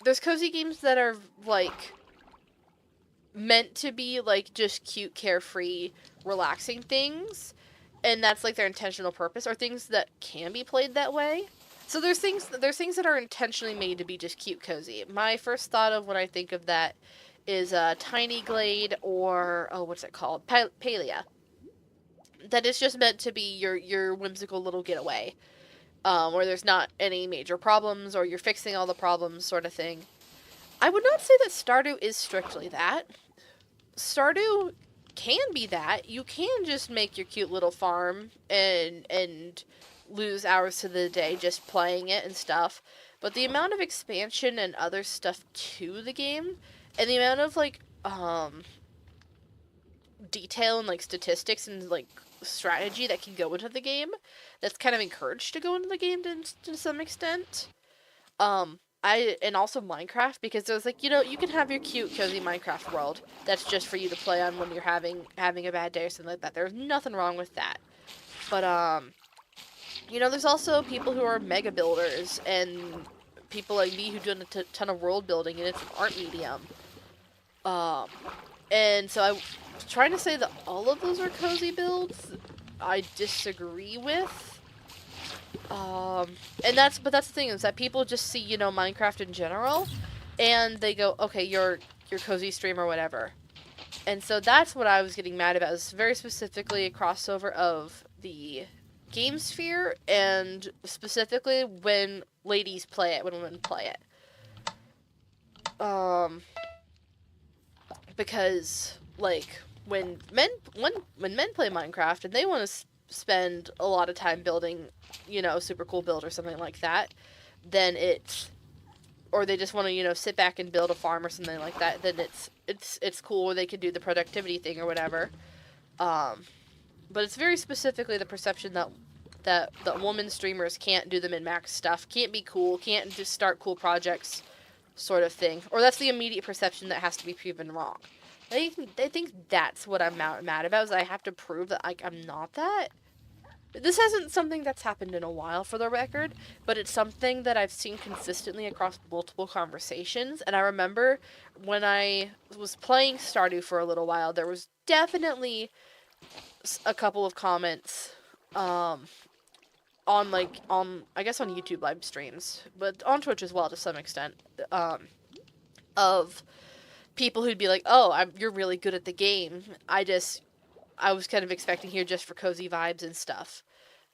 there's cozy games that are, like, meant to be, like, just cute, carefree, relaxing things, and that's, like, their intentional purpose, or things that can be played that way. So there's things that are intentionally made to be just cute, cozy. My first thought of when I think of that is, Tiny Glade, or, what's it called? Palia. That is just meant to be your whimsical little getaway, where there's not any major problems, or you're fixing all the problems, sort of thing. I would not say that Stardew is strictly that. Stardew can be that. You can just make your cute little farm and lose hours to the day just playing it and stuff. But the amount of expansion and other stuff to the game, and the amount of, like, detail and, like, statistics and, like, strategy that can go into the game, that's kind of encouraged to go into the game to some extent. And also Minecraft, because there's, like, you can have your cute, cozy Minecraft world that's just for you to play on when you're having a bad day or something like that. There's nothing wrong with that. But, there's also people who are mega builders, and people like me who do a ton of world building, and it's an art medium. And so I trying to say that all of those are cozy builds, I disagree with. But that's the thing, is that people just see, Minecraft in general, and they go, okay, you're cozy stream or whatever. And so that's what I was getting mad about, is very specifically a crossover of the game sphere, and specifically when ladies play it, when women play it. Because like when men play Minecraft and they want to spend a lot of time building, a super cool build or something like that, then or they just want to, sit back and build a farm or something like that, then it's cool. They can do the productivity thing or whatever. But it's very specifically the perception that woman streamers can't do the min-max stuff, can't be cool, can't just start cool projects, sort of thing. Or that's the immediate perception that has to be proven wrong. I think that's what I'm mad about, is I have to prove that I'm not that. This isn't something that's happened in a while, for the record, but it's something that I've seen consistently across multiple conversations. And I remember when I was playing Stardew for a little while, there was definitely a couple of comments on I guess on YouTube live streams, but on Twitch as well to some extent, of people who'd be like, "Oh, you're really good at the game. I was kind of expecting here just for cozy vibes and stuff."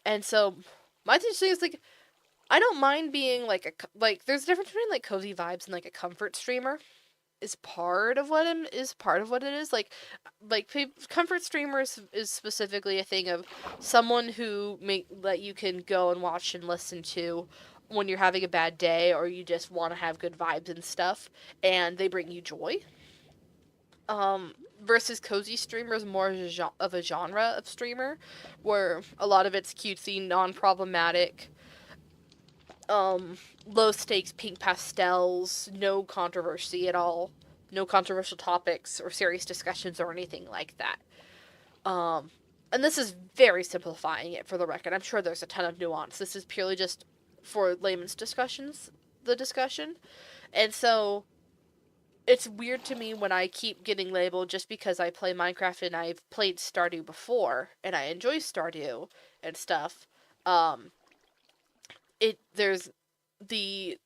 And so my thing is, like, I don't mind being like there's a difference between like cozy vibes and like a comfort streamer. Is part of what it is. Like comfort streamers is specifically a thing of someone who that you can go and watch and listen to when you're having a bad day, or you just want to have good vibes and stuff, and they bring you joy. Versus cozy streamers, more of a genre of streamer, where a lot of it's cutesy, non-problematic, low stakes, pink pastels, no controversy at all, no controversial topics or serious discussions or anything like that. And this is very simplifying it, for the record. I'm sure there's a ton of nuance. This is purely just for layman's discussion. And so it's weird to me when I keep getting labeled just because I play Minecraft and I've played Stardew before and I enjoy Stardew and stuff. There's the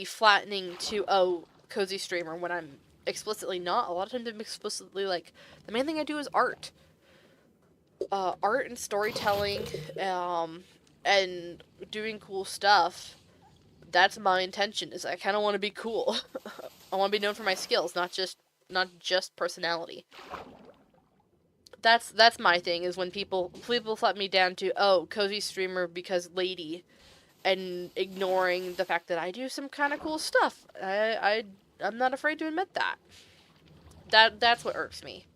flattening to cozy streamer when I'm explicitly not. A lot of times I'm explicitly like, the main thing I do is art. Art and storytelling, and doing cool stuff. That's my intention, is I kind of want to be cool. I want to be known for my skills, not just personality. That's my thing, is when people flat me down to, cozy streamer because lady, and ignoring the fact that I do some kind of cool stuff. I'm not afraid to admit that. That's what irks me.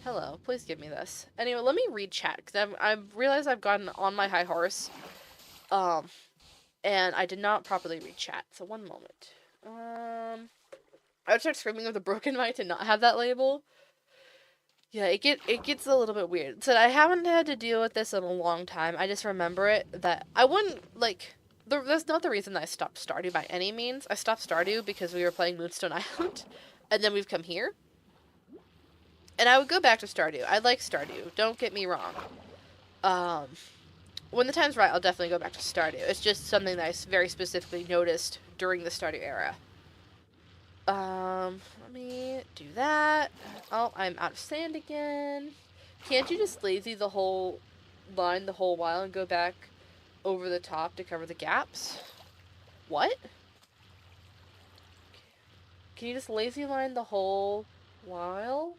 Hello, please give me this. Anyway, let me read chat, because I've realized I've gotten on my high horse. And I did not properly read chat, so one moment. I would start screaming of the broken mic to not have that label. Yeah, it gets a little bit weird. So I haven't had to deal with this in a long time. I just remember it, that I wouldn't, like, that's not the reason that I stopped Stardew by any means. I stopped Stardew because we were playing Moonstone Island, and then we've come here. And I would go back to Stardew. I like Stardew, don't get me wrong. When the time's right, I'll definitely go back to Stardew. It's just something that I very specifically noticed during the Stardew era. Let me do that. Oh, I'm out of sand again. Can't you just lazy the whole line the whole while and go back over the top to cover the gaps? What? Can you just lazy line the whole while?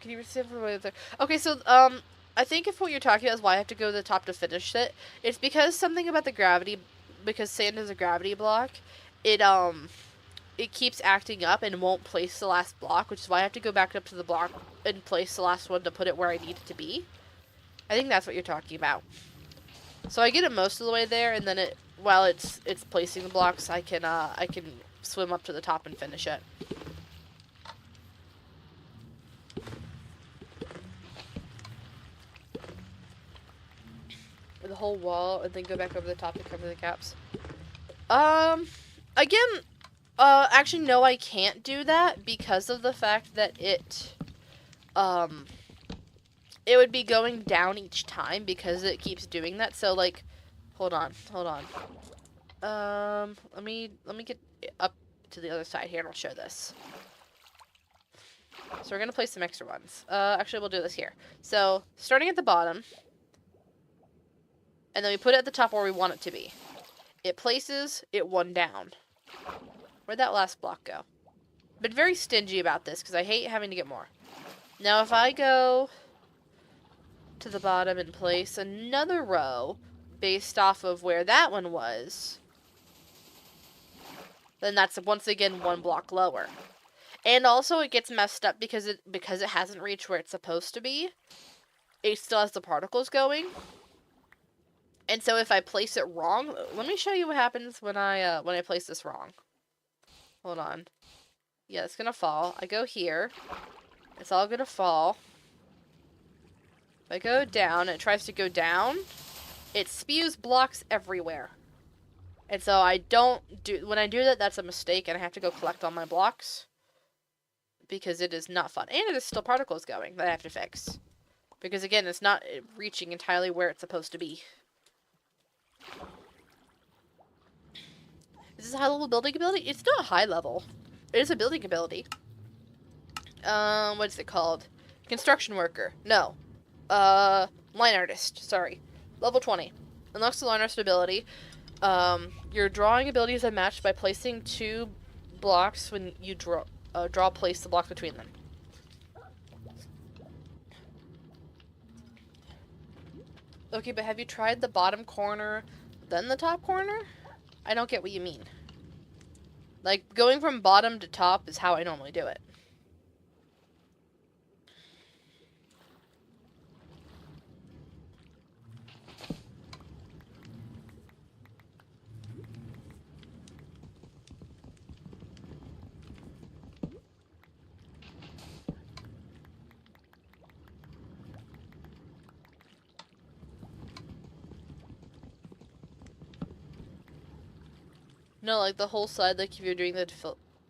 Can you receive from there? Okay, so, I think if what you're talking about is why I have to go to the top to finish it, it's because something about the gravity, because sand is a gravity block, it keeps acting up and won't place the last block, which is why I have to go back up to the block and place the last one to put it where I need it to be. I think that's what you're talking about. So I get it most of the way there, and then while it's placing the blocks, I can swim up to the top and finish it. The whole wall, and then go back over the top to cover the gaps. Again, actually, no, I can't do that because of the fact that it would be going down each time because it keeps doing that. So, like, hold on. Let me get up to the other side here and I'll show this. So we're gonna place some extra ones. Actually we'll do this here. So, starting at the bottom, and then we put it at the top where we want it to be. It places it one down. Where'd that last block go? Been very stingy about this because I hate having to get more. Now if I go to the bottom and place another row based off of where that one was, then that's once again one block lower. And also it gets messed up because it hasn't reached where it's supposed to be. It still has the particles going. And so if I place it wrong, let me show you what happens when I place this wrong. Hold on. Yeah, it's gonna fall. I go here. It's all gonna fall. If I go down, it tries to go down. It spews blocks everywhere. And so when I do that, that's a mistake, and I have to go collect all my blocks. Because it is not fun. And there's still particles going that I have to fix. Because again, it's not reaching entirely where it's supposed to be. Is this a high level building ability? It's not high level. It is a building ability. What is it called? Construction worker. No. Line artist. Sorry. Level 20. Unlocks the line artist ability. Your drawing abilities are matched by placing two blocks when you place the blocks between them. Okay, but have you tried the bottom corner, then the top corner? I don't get what you mean. Like, going from bottom to top is how I normally do it. No, like the whole side, like if you're doing the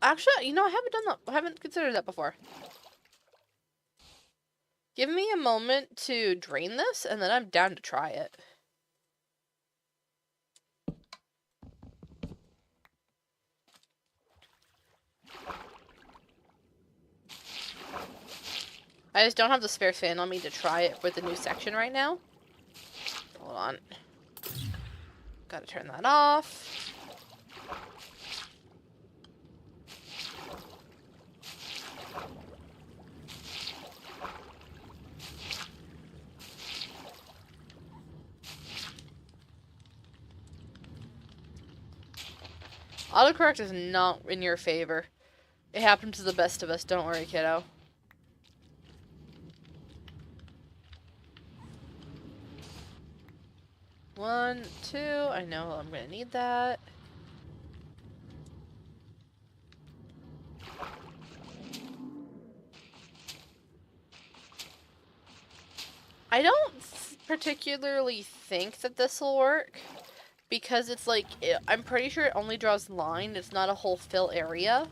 Actually, I haven't done that. I haven't considered that before. Give me a moment to drain this, and then I'm down to try it. I just don't have the spare fan on me to try it with the new section right now. Hold on. Gotta turn that off. Autocorrect is not in your favor. It happens to the best of us, don't worry, kiddo. One, two, I know I'm gonna need that. I don't particularly think that this will work. Because it's like, I'm pretty sure it only draws line. It's not a whole fill area.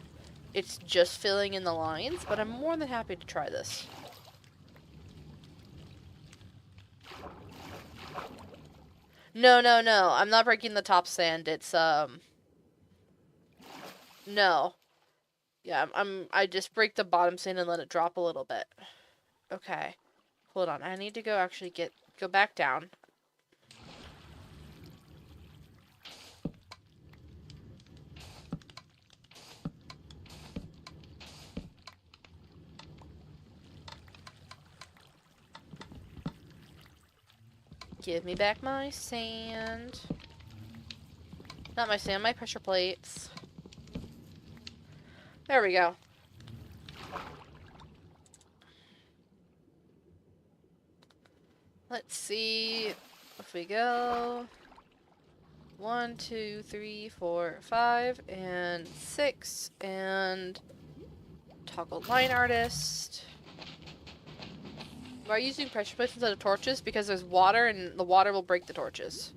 It's just filling in the lines. But I'm more than happy to try this. No. I'm not breaking the top sand. It's, no. Yeah, I just break the bottom sand and let it drop a little bit. Okay. Hold on. I need to go actually go back down. Give me back my sand. Not my sand, my pressure plates. There we go. Let's see if we go 1, 2, 3, 4, 5, and 6, and toggle line artist. Why are you using pressure plates instead of torches? Because there's water and the water will break the torches.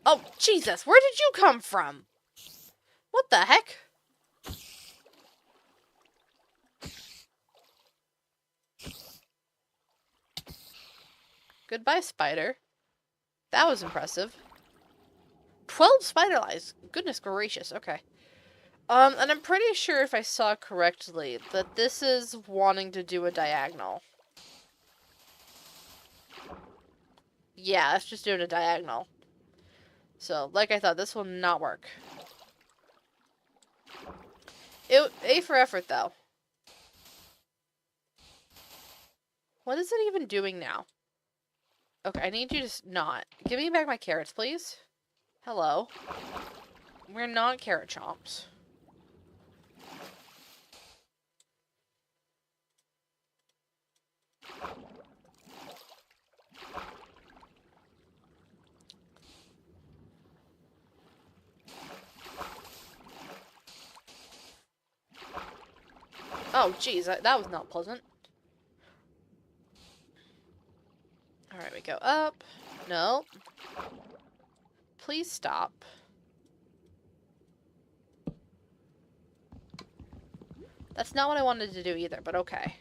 Oh, Jesus! Where did you come from? What the heck? Goodbye, spider. That was impressive. 12 spider eyes. Goodness gracious. Okay. And I'm pretty sure if I saw correctly that this is wanting to do a diagonal. Yeah, it's just doing a diagonal. So, like I thought, this will not work. A for effort, though. What is it even doing now? Okay, I need you to not. Give me back my carrots, please. Hello. We're not carrot chomps. Oh, jeez, that was not pleasant. Alright, we go up. No. Please stop. That's not what I wanted to do either, but okay.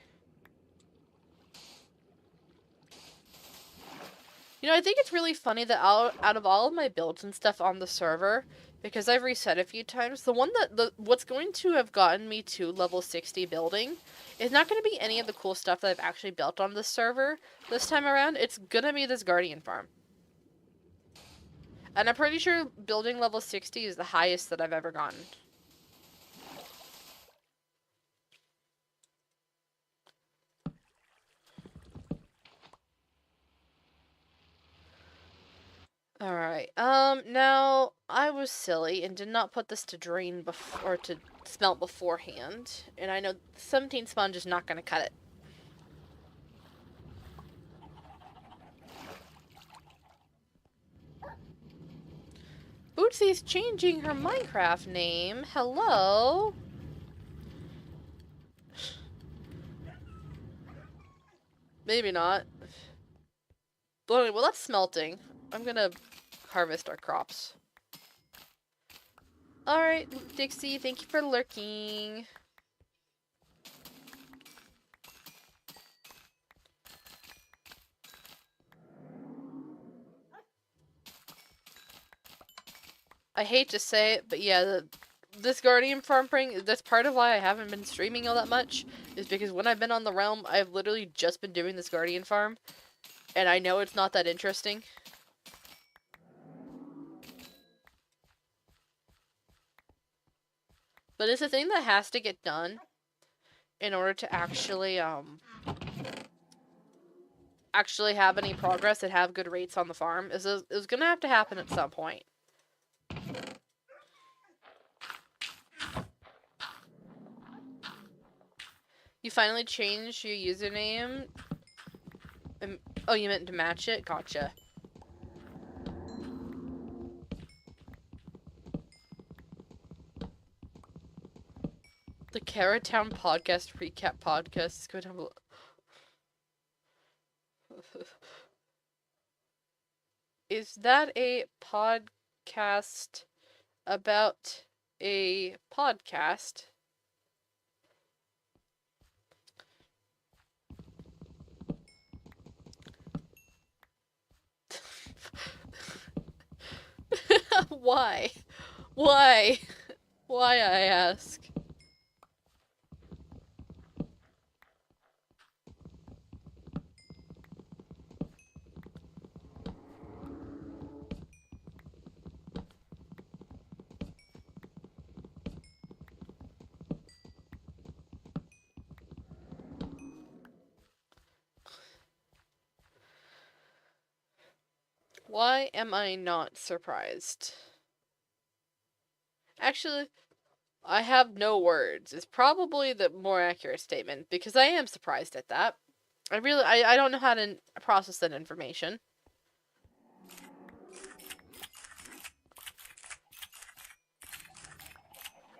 You know, I think it's really funny that out of all of my builds and stuff on the server, because I've reset a few times, the one what's going to have gotten me to level 60 building is not going to be any of the cool stuff that I've actually built on this server this time around. It's going to be this guardian farm. And I'm pretty sure building level 60 is the highest that I've ever gotten. Alright, now, I was silly and did not put this to drain or to smelt beforehand, and I know 17 sponge is not going to cut it. Bootsy's changing her Minecraft name. Hello? Maybe not. But anyway, well, that's smelting. I'm gonna harvest our crops. Alright, Dixie, thank you for lurking. I hate to say it, but yeah, this Guardian farm thing, that's part of why I haven't been streaming all that much, is because when I've been on the realm, I've literally just been doing this Guardian farm, and I know it's not that interesting. But it's a thing that has to get done in order to actually have any progress and have good rates on the farm. It was gonna have to happen at some point. You finally changed your username? Oh, you meant to match it? Gotcha. The Carrot Town Podcast Recap Podcast is going to have a... Is that a podcast about a podcast? Why? Why? Why, I ask? Why am I not surprised? Actually, I have no words. It's probably the more accurate statement, because I am surprised at that. I don't know how to process that information.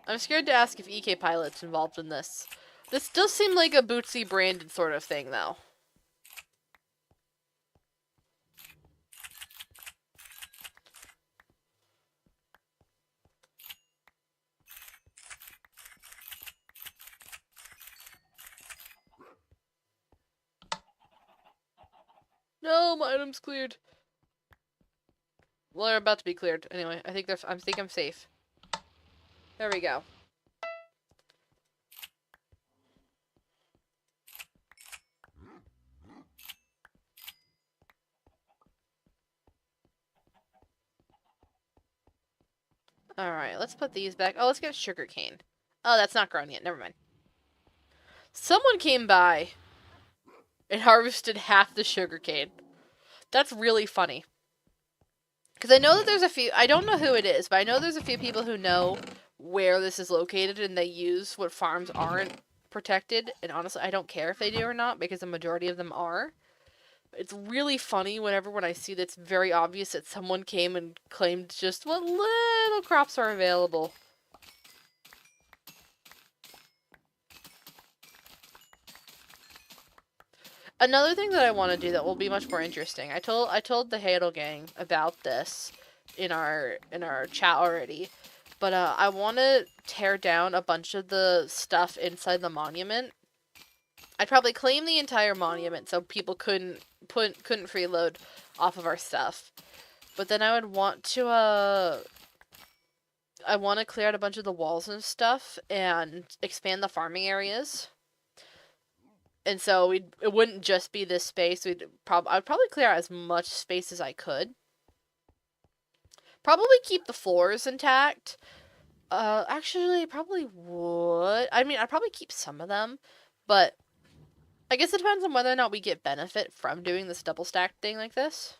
I'm scared to ask if EK Pilot's involved in this. This does seem like a Bootsy branded sort of thing, though. No, my item's cleared. Well, they're about to be cleared. Anyway, I think I'm safe. There we go. Alright, let's put these back. Oh, let's get sugarcane. Oh, that's not grown yet. Never mind. Someone came by and harvested half the sugarcane. That's really funny. Because I know that there's a few... I don't know who it is, but I know there's a few people who know where this is located and they use what farms aren't protected. And honestly, I don't care if they do or not because the majority of them are. It's really funny when I see that it's very obvious that someone came and claimed just what little crops are available. Another thing that I want to do that will be much more interesting. I told the Hadel gang about this in our chat already, but I want to tear down a bunch of the stuff inside the monument. I'd probably claim the entire monument so people couldn't freeload off of our stuff. But then I would want to clear out a bunch of the walls and stuff and expand the farming areas. And so it wouldn't just be this space. I'd probably clear out as much space as I could. Probably keep the floors intact. Actually, probably would. I mean, I'd probably keep some of them, but I guess it depends on whether or not we get benefit from doing this double stack thing like this.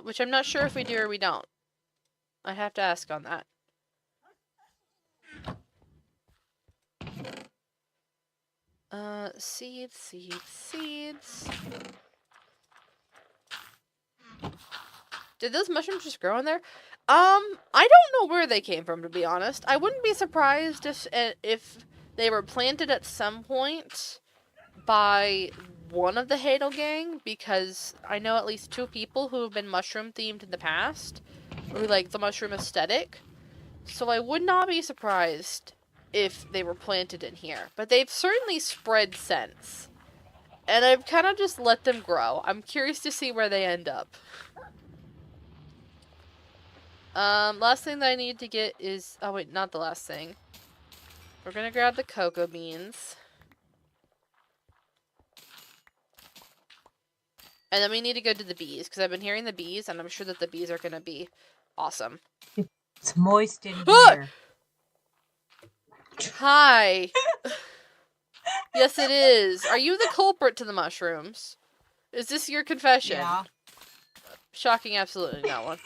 Which I'm not sure if we do or we don't. I'd have to ask on that. Seeds. Did those mushrooms just grow in there? I don't know where they came from, to be honest. I wouldn't be surprised if they were planted at some point by one of the Hadel gang, because I know at least 2 people who have been mushroom themed in the past, who like the mushroom aesthetic. So I would not be surprised if they were planted in here. But they've certainly spread since. And I've kind of just let them grow. I'm curious to see where they end up. Last thing that I need to get is... Oh, wait, not the last thing. We're gonna grab the cocoa beans. And then we need to go to the bees, because I've been hearing the bees, and I'm sure that the bees are gonna be awesome. It's moist in here. Hi. Yes, it is. Are you the culprit to the mushrooms? Is this your confession? Yeah. Shocking, absolutely not one.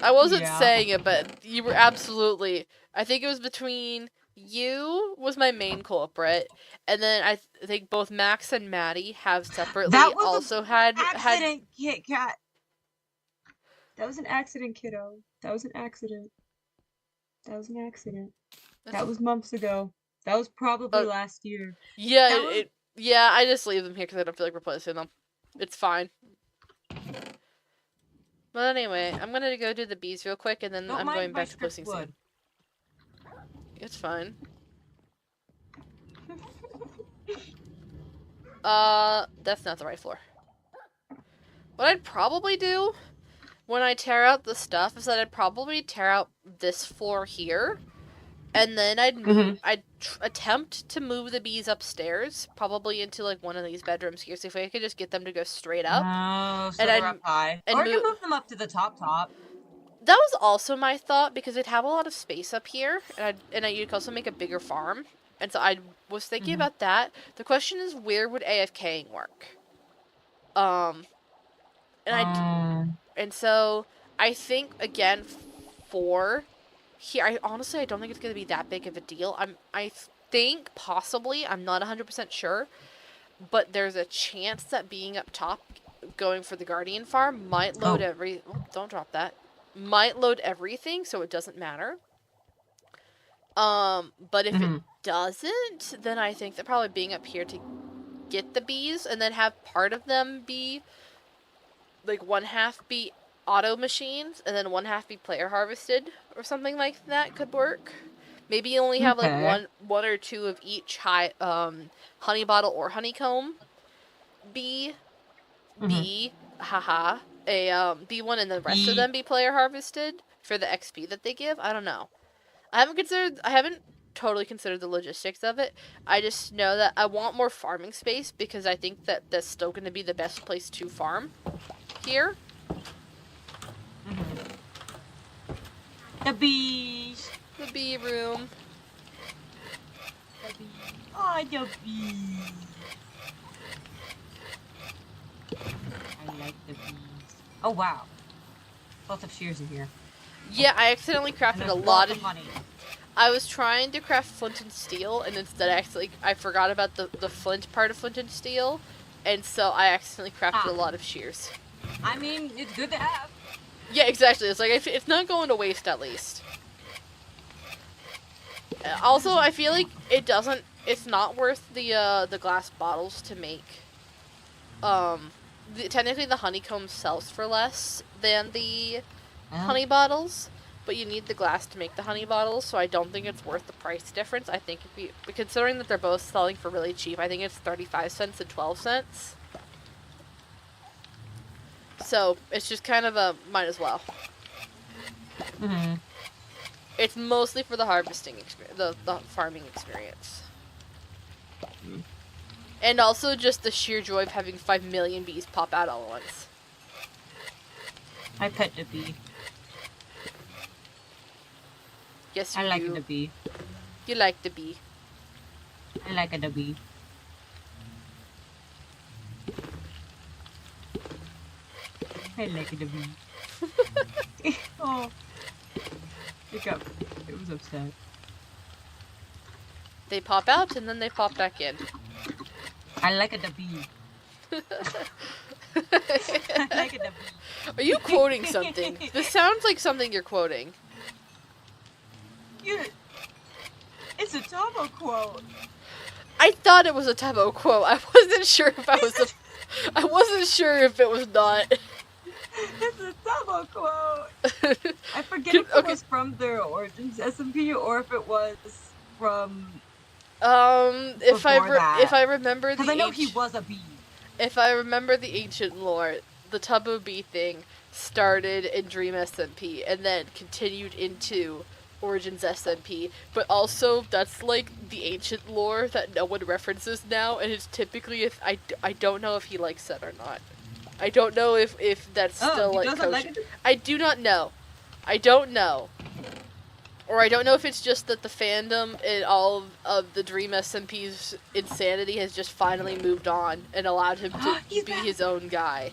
I wasn't saying it, but you were absolutely... I think it was between... You was my main culprit, and then I think both Max and Maddie have separately also had accident, Kit Kat. That was an accident, kiddo. That was an accident. That was months ago. That was probably last year. Yeah, yeah. I just leave them here because I don't feel like replacing them. It's fine. But anyway, I'm gonna go do the bees real quick, and then I'm going back to posting soon. It's fine. That's not the right floor. What I'd probably do when I tear out the stuff is that I'd probably tear out this floor here, and then I'd attempt to move the bees upstairs, probably into like one of these bedrooms here, so if I could just get them to go straight up. Oh, so they're up high. Or you move them up to the top. That was also my thought, because it'd have a lot of space up here, and you could also make a bigger farm. And so I was thinking about that. The question is, where would AFKing work? And so I think again for here, I honestly don't think it's going to be that big of a deal. I think possibly, I'm not 100% sure, but there's a chance that being up top, going for the Guardian farm, might load don't drop that. Might load everything, so it doesn't matter. But if it doesn't, then I think that probably being up here to get the bees, and then have part of them be, like, 1/2 be auto machines, and then 1/2 be player harvested, or something like that could work. Maybe you only have, like, one or two of each honey bottle or honeycomb. be Mhm. haha, be one and the rest of E. them be player harvested for the XP that they give. I don't know. I haven't totally considered the logistics of it. I just know that I want more farming space because I think that that's still going to be the best place to farm here. Mhm. The bees. The bee room. The bees. Oh, the bees. I like the bees. Oh wow, lots of shears in here. Yeah, I accidentally And crafted there's a lot lots of. of money. I was trying to craft flint and steel, and instead I forgot about the flint part of flint and steel, and so I accidentally crafted a Ah, lot of shears. I mean, it's good to have. Yeah, exactly. It's like it's not going to waste at least. Also, I feel like it doesn't. It's not worth the glass bottles to make. Technically the honeycomb sells for less than the honey bottles, but you need the glass to make the honey bottles, so I don't think it's worth the price difference. I think considering that they're both selling for really cheap, I think it's 35 cents and 12 cents. So it's just kind of a might as well. Mm-hmm. It's mostly for the harvesting experience, the farming experience. Mm. And also just the sheer joy of having 5 million bees pop out all at once. I pet the bee. Yes, I you like do. the bee. You like the bee. I like the bee. I like the bee. Oh, it was upset. They pop out and then they pop back in. I like the bee. I like the bee. Are you quoting something? This sounds like something you're quoting. It's a Tomo quote. I thought it was a Tabo quote. I wasn't sure if I wasn't sure if it was not. It's a Tomo quote. I forget if it was from their Origins SMP or if it was from. If I remember the because I know he was a bee. If I remember the ancient lore, the Tabo bee thing started in Dream SMP and then continued into Origins SMP, but also that's like the ancient lore that no one references now, and it's typically I don't know if he likes that or not. I don't know if that's still like kosher. Like I do not know. I don't know. Or I don't know if it's just that the fandom and all of the Dream SMP's insanity has just finally moved on and allowed him to be his own guy.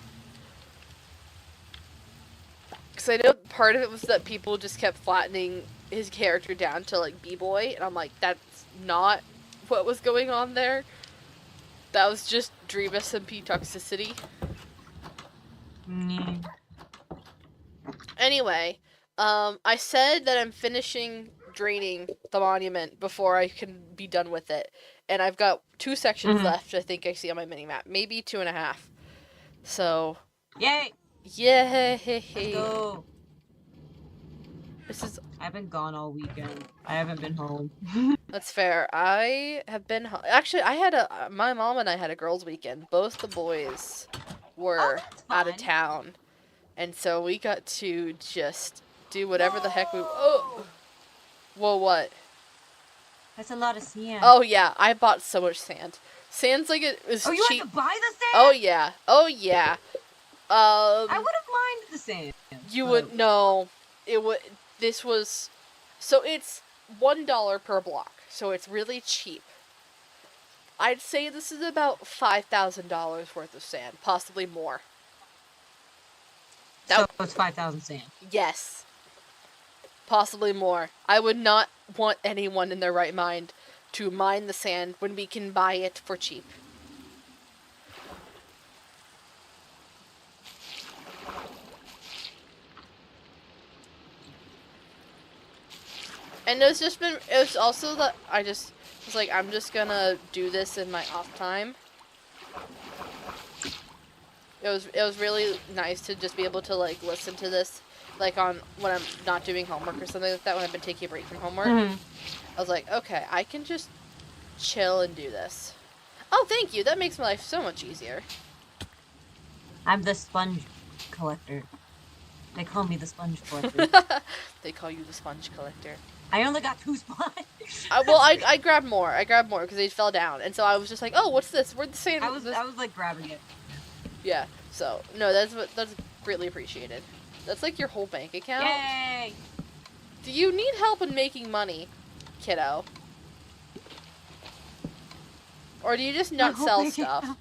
Because I know part of it was that people just kept flattening his character down to like B-boy, and I'm like, that's not what was going on there. That was just Dream SMP toxicity. Anyway, I said that I'm finishing draining the monument before I can be done with it. And I've got 2 sections left, I think I see on my mini-map. Maybe 2.5. So... Yay! Yay! Let's go! This is... I've been gone all weekend. I haven't been home. That's fair. I have been home. Actually, my mom and I had a girls' weekend. Both the boys were out of town. And so we got to just do whatever the heck we... Oh! Whoa, what? That's a lot of sand. Oh, yeah. I bought so much sand. Sand's like it was cheap. Oh, you had to buy the sand? Oh, yeah. Oh, yeah. I would have minded the sand. You would... No. It would... This was... So it's $1 per block. So it's really cheap. I'd say this is about $5,000 worth of sand. Possibly more. So it's 5,000 sand. Yes. Possibly more. I would not want anyone in their right mind to mine the sand when we can buy it for cheap. And it was also that I just was like, I'm just gonna do this in my off time. It was really nice to just be able to like listen to this, like on when I'm not doing homework or something like that. When I've been taking a break from homework, I was like, okay, I can just chill and do this. Oh, thank you. That makes my life so much easier. I'm the sponge collector. They call me the sponge collector. They call you the sponge collector. I only got 2 sponge. Well, I grabbed more. I grabbed more because they fell down, and so I was just like, "Oh, what's this? Where'd the sand?" I was like grabbing it. Yeah. So no, that's greatly appreciated. That's like your whole bank account. Yay! Do you need help in making money, kiddo? Or do you just not sell stuff?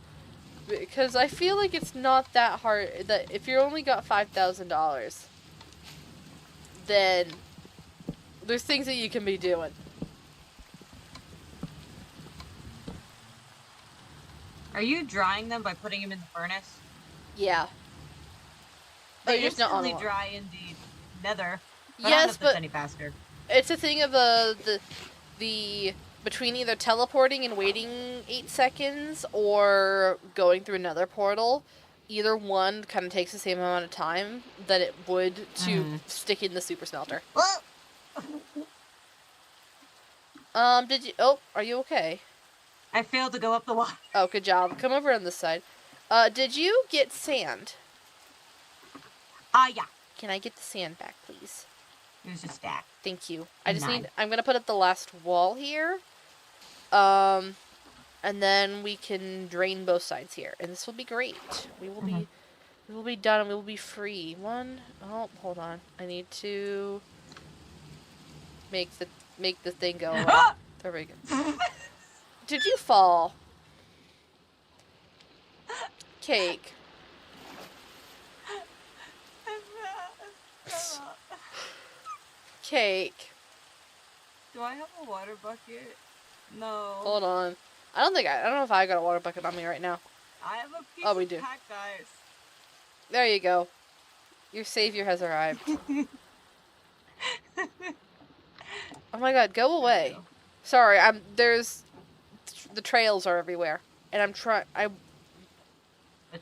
Because I feel like it's not that hard. That if you only got $5,000, then there's things that you can be doing. Are you drying them by putting them in the furnace? Yeah. They you're just not on instantly one. dry in the nether. But I don't know Yes, if but that's any faster. it's a thing of the between either teleporting and waiting 8 seconds or going through another portal. Either one kind of takes the same amount of time that it would to stick in the super smelter. Did you? Oh, are you okay? I failed to go up the water. Oh, good job. Come over on this side. Did you get sand? Yeah. Can I get the sand back, please? It was just stacked. Thank you. I'm gonna put up the last wall here. And then we can drain both sides here, and this will be great. We will be done, and we will be free. Oh, hold on. I need to make the thing go away. There we go. Did you fall? Cake. Cake. Do I have a water bucket? No. Hold on. I don't know if I got a water bucket on me right now. I have a piece Oh, we of do. packed ice. There you go. Your savior has arrived. Oh my god, go away. Sorry, the trails are everywhere. And The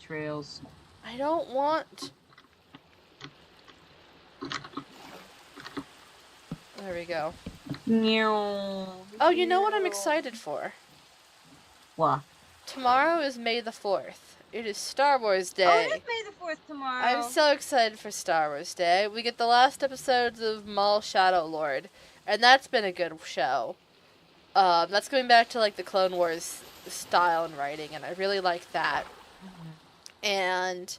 trails. I don't want... There we go. Oh, you know what I'm excited for? What? Tomorrow is May the 4th. It is Star Wars Day. Oh, it is May the 4th tomorrow. I'm so excited for Star Wars Day. We get the last episodes of Maul Shadow Lord, and that's been a good show. That's going back to like the Clone Wars style and writing, and I really like that. And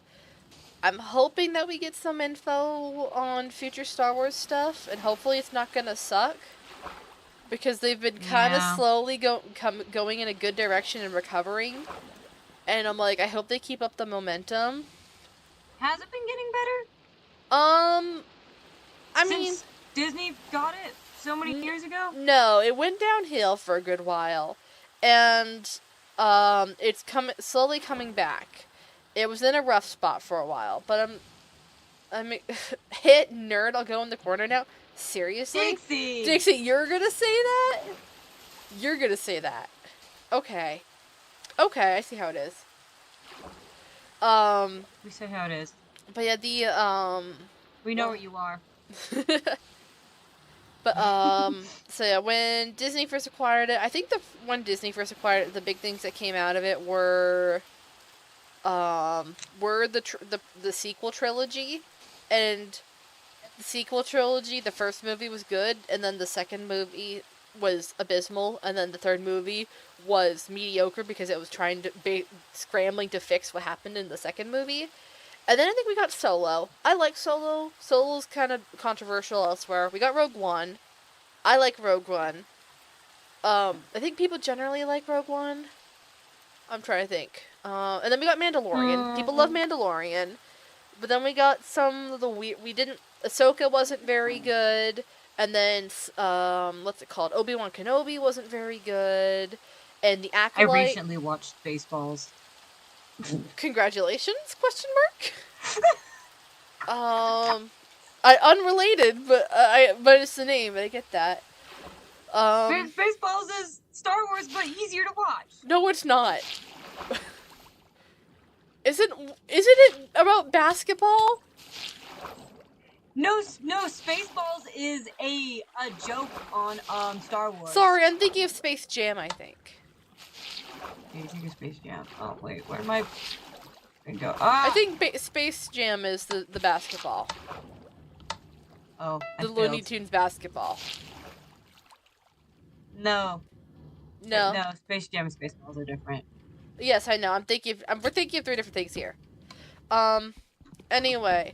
I'm hoping that we get some info on future Star Wars stuff, and hopefully it's not gonna suck. Because they've been kind of slowly going in a good direction and recovering. And I'm like, I hope they keep up the momentum. Has it been getting better? I Since mean, Disney got it so many years ago? No, it went downhill for a good while. And it's slowly coming back. It was in a rough spot for a while, but hit nerd, I'll go in the corner now. Seriously? Dixie, you're gonna say that? You're gonna say that. Okay. Okay, I see how it is. We say how it is. But yeah, we know where you are. But, so yeah, when Disney first acquired it, I think when Disney first acquired it, the big things that came out of it were the sequel trilogy, and the sequel trilogy, the first movie was good, and then the second movie was abysmal, and then the third movie was mediocre because it was scrambling to fix what happened in the second movie. And then I think we got Solo. I like Solo. Solo's kind of controversial elsewhere. We got Rogue One. I like Rogue One. I think people generally like Rogue One. I'm trying to think. And then we got Mandalorian. People love Mandalorian. But then we got some of the Ahsoka wasn't very good. And then, what's it called? Obi-Wan Kenobi wasn't very good. And the Acolyte... I recently watched Spaceballs. Congratulations? Question mark? Unrelated, but it's the name. I get that. Spaceballs is Star Wars, but easier to watch. No, it's not. Isn't it about basketball? No, Spaceballs is a joke on Star Wars. Sorry, I'm thinking of Space Jam, I think. Okay, take a Space Jam. Oh, wait, where am I gonna go? I Ah! think Space Jam is the basketball. Oh, I The Looney failed. Tunes basketball. No. No. No, Space Jam and Spaceballs are different. Yes, I know. We're thinking of three different things here. Anyway,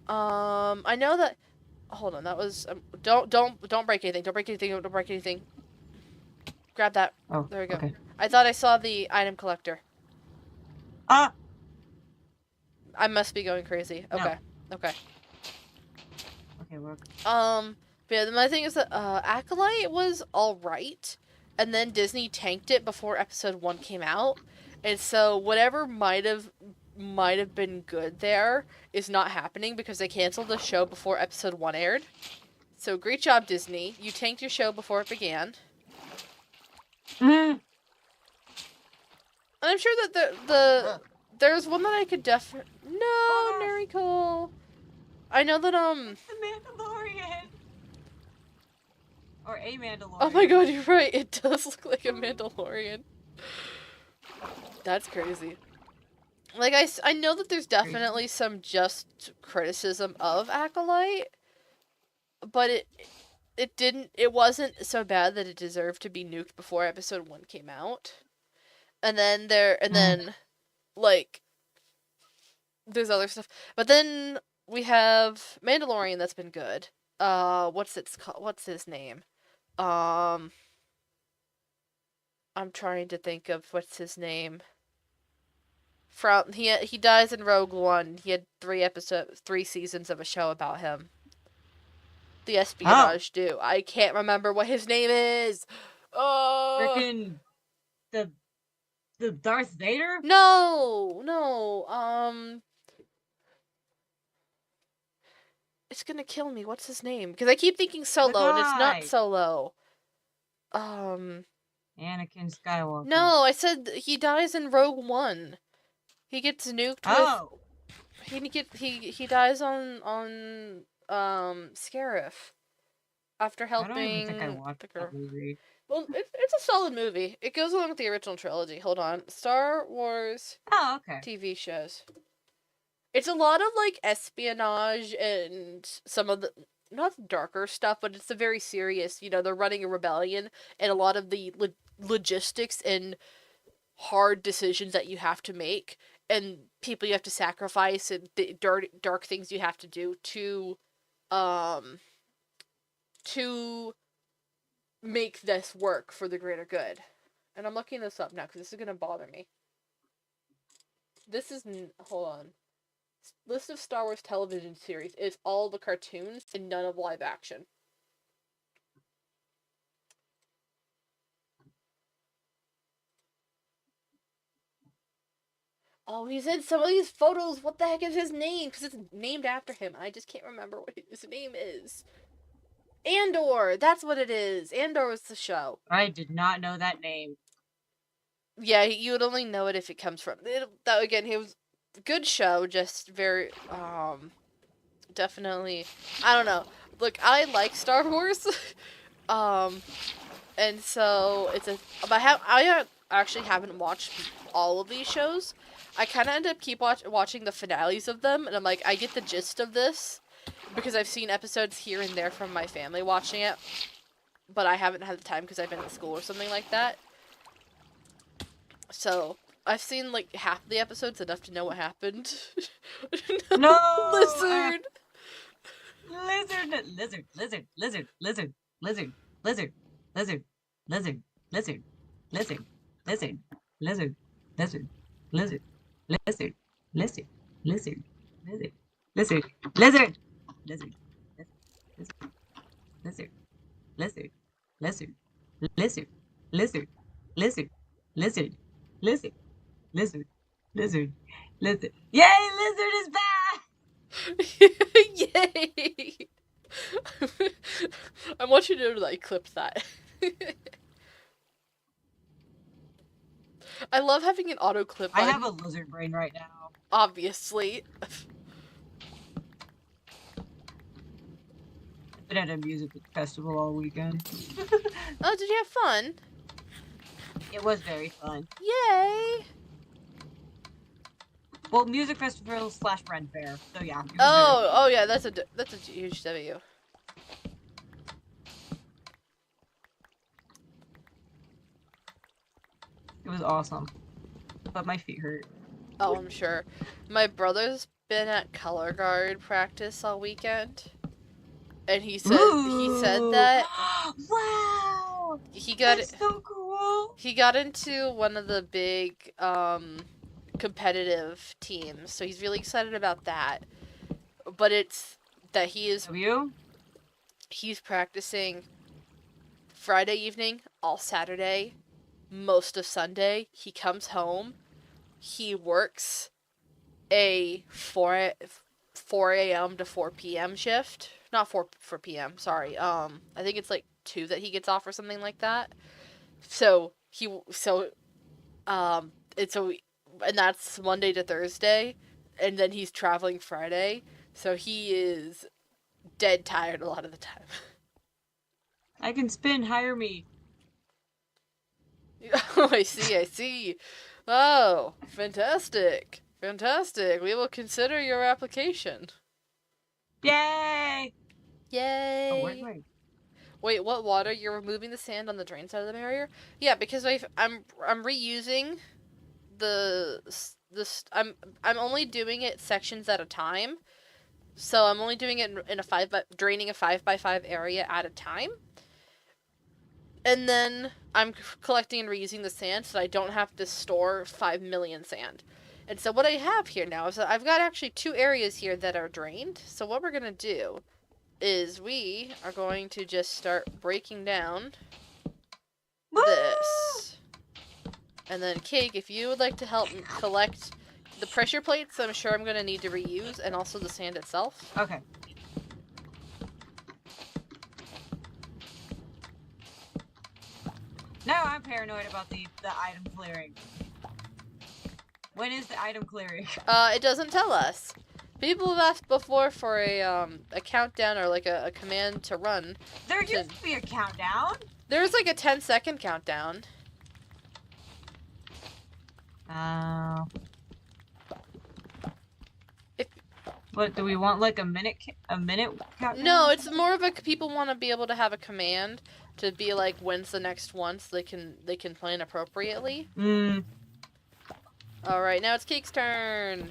I know that. Hold on, that was. Don't break anything. Don't break anything. Don't break anything. Grab that. Oh, There we go. okay. I thought I saw the item collector. Ah! I must be going crazy. No. Okay. Okay. Okay, we're... But yeah, my thing is that Acolyte was alright, and then Disney tanked it before episode 1 came out, and so whatever might have been good there is not happening because they canceled the show before episode 1 aired. So great job, Disney. You tanked your show before it began. Mm. And I'm sure that there's one that I could definitely... No, Neriko. I know that, It's the Mandalorian! Or a Mandalorian. Oh my god, you're right. It does look like a Mandalorian. That's crazy. Like, I know that there's definitely some just criticism of Acolyte, but it wasn't so bad that it deserved to be nuked before episode 1 came out. And then, like, there's other stuff. But then we have Mandalorian that's been good. What's his name? I'm trying to think of what's his name. From he dies in Rogue One. He had 3 seasons of a show about him. The espionage dude. I can't remember what his name is. Frickin' the Darth Vader? No. It's gonna kill me. What's his name? Because I keep thinking Solo, and it's not Solo. Anakin Skywalker. No, I said he dies in Rogue One. He gets nuked with. He dies on Scarif after helping. I don't even think I watched that movie. Well, it's a solid movie. It goes along with the original trilogy. Hold on, Star Wars. Oh, okay. TV shows. It's a lot of like espionage and some of the not darker stuff, but it's a very serious. You know, they're running a rebellion, and a lot of the logistics and hard decisions that you have to make, and people you have to sacrifice, and the dark things you have to do to make this work for the greater good. And I'm looking this up now because this is gonna bother me. This is hold on. List of Star Wars television series is all the cartoons and none of live action. Oh, he's in some of these photos. What the heck is his name? Because it's named after him. I just can't remember what his name is. Andor! That's what it is. Andor was the show. I did not know that name. Yeah, you would only know it if it comes from... That, again, he was a good show, just very... definitely... I don't know. Look, I like Star Wars. And so it's a... But I actually haven't watched all of these shows. I kind of end up watching the finales of them, and I'm like, I get the gist of this, because I've seen episodes here and there from my family watching it, but I haven't had the time because I've been at school or something like that. So, I've seen, like, half the episodes, enough to know what happened. No! Lizard! Lizard. Yay, Lizard is back! Yay! I want you to, like, clip that. I love having an auto clip. I have a lizard brain right now. Obviously. I've been at a music festival all weekend. Oh, did you have fun? It was very fun. Yay! Well, music festival / Ren Fair. So yeah, it was very Oh, fun. oh yeah, that's a huge W. It was awesome. But my feet hurt. Oh, I'm sure. My brother's been at color guard practice all weekend, and he said Ooh! that Wow! he got That's so cool! he got into one of the big competitive teams, so he's really excited about that. But it's that he's practicing Friday evening, all Saturday, most of Sunday. He comes home, he works a 4 a.m. to 4 p.m. shift. Not 4 p.m. Sorry. I think it's like 2 that he gets off or something like that. So it's a and that's Monday to Thursday, and then he's traveling Friday. So he is dead tired a lot of the time. I can spin, hire me. Oh, I see. Oh, fantastic. Fantastic. We will consider your application. Yay! Oh, where's Yay. my... Wait, what water? You're removing the sand on the drain side of the barrier? Yeah, because I'm reusing I'm only doing it sections at a time. So I'm only doing it in draining a 5x5 area at a time. And then I'm collecting and reusing the sand so I don't have to store 5 million sand. And so what I have here now is that I've got actually 2 areas here that are drained. So what we're going to do is we are going to just start breaking down this. And then, Cake, if you would like to help me collect the pressure plates, I'm sure I'm going to need to reuse, and also the sand itself. Okay. Now I'm paranoid about the item clearing. When is the item clearing? It doesn't tell us. People have asked before for a countdown or like a command to run. There used to be a countdown. There's like a 10-second countdown. Oh. What do we want? Like a minute countdown? No, it's more of a people want to be able to have a command to be like, when's the next one, so they can plan appropriately. All right, now it's Cake's turn.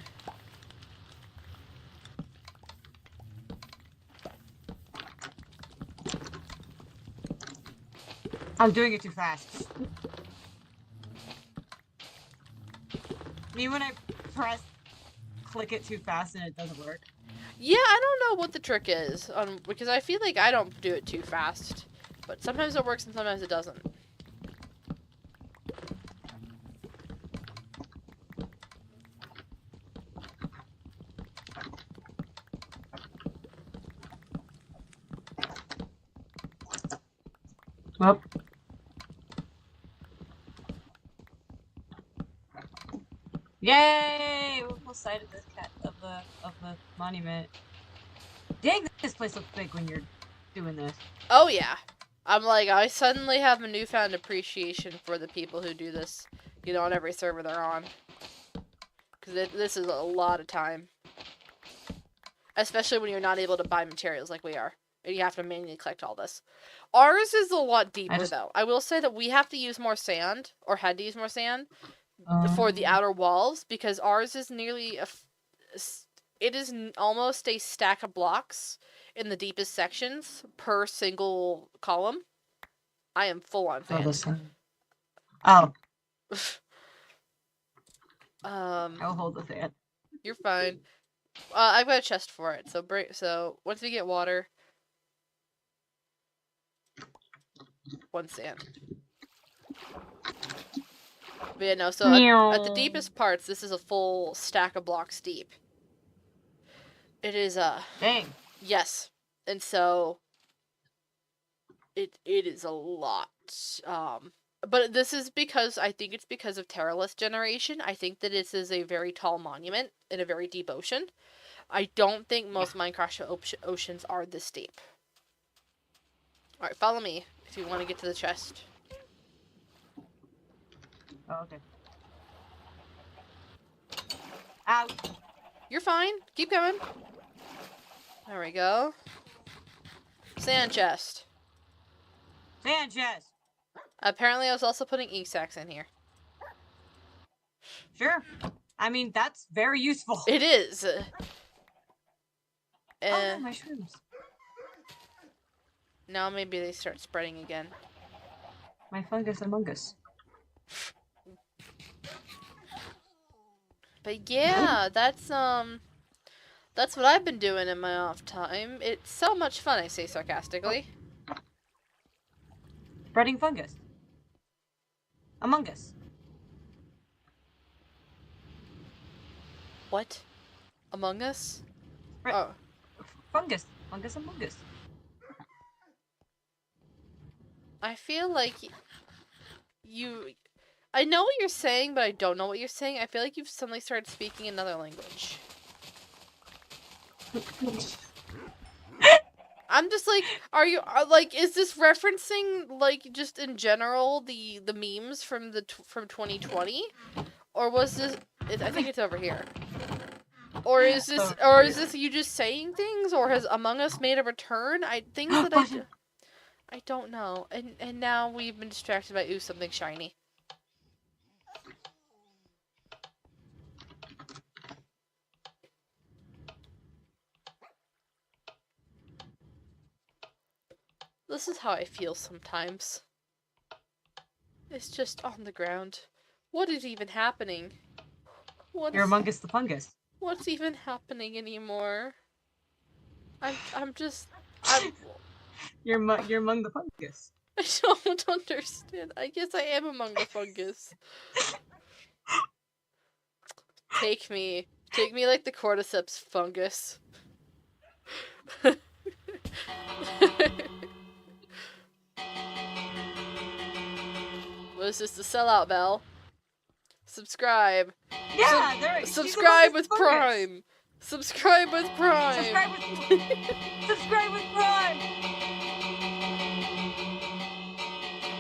I'm doing it too fast. Me when I click it too fast and it doesn't work. Yeah, I don't know what the trick is, because I feel like I don't do it too fast. But sometimes it works and sometimes it doesn't. Well. Yay! We're almost side of the monument. Dang, this place looks big when you're doing this. Oh yeah. I suddenly have a newfound appreciation for the people who do this, on every server they're on. Because this is a lot of time. Especially when you're not able to buy materials like we are. And you have to manually collect all this. Ours is a lot deeper, though. I will say that we have to use more sand, or had to use more sand, for the outer walls, because ours is nearly it is almost a stack of blocks in the deepest sections per single column. I am full on fan. Oh. I'll hold the fan. You're fine. I've got a chest for it. So once we get water, 1 sand. But yeah, no. So at the deepest parts, this is a full stack of blocks deep. It is Dang. Yes, and so it is a lot. But this is because I think it's because of Terralist generation. I think that this is a very tall monument in a very deep ocean. I don't think most Minecraft oceans are this deep. All right, follow me if you want to get to the chest. Oh, okay. Ow. You're fine. Keep going. There we go. Sand chest. Sand chest. Apparently, I was also putting ink sacks in here. Sure. I mean, that's very useful. It is. Oh no, my shrooms. Now maybe they start spreading again. My fungus among us. But yeah, that's what I've been doing in my off time. It's so much fun, I say sarcastically. Spreading fungus. Among us. What? Among Us? Right. Oh. Fungus. Fungus among us. I feel like you... I know what you're saying, but I don't know what you're saying. I feel like you've suddenly started speaking another language. I'm just like, is this referencing, like, just in general, the memes from from 2020? Or was this... I think it's over here. Or is this you just saying things? Or has Among Us made a return? Things that I don't know. And now we've been distracted by, ooh, something shiny. This is how I feel sometimes. It's just on the ground. What is even happening? You're among us the fungus. What's even happening anymore? I'm You're among the fungus. I don't understand. I guess I am among the fungus. Take me like the cordyceps fungus. What is this? The sellout bell? Subscribe. Yeah, Subscribe with Prime. Subscribe with Prime. Subscribe with Prime.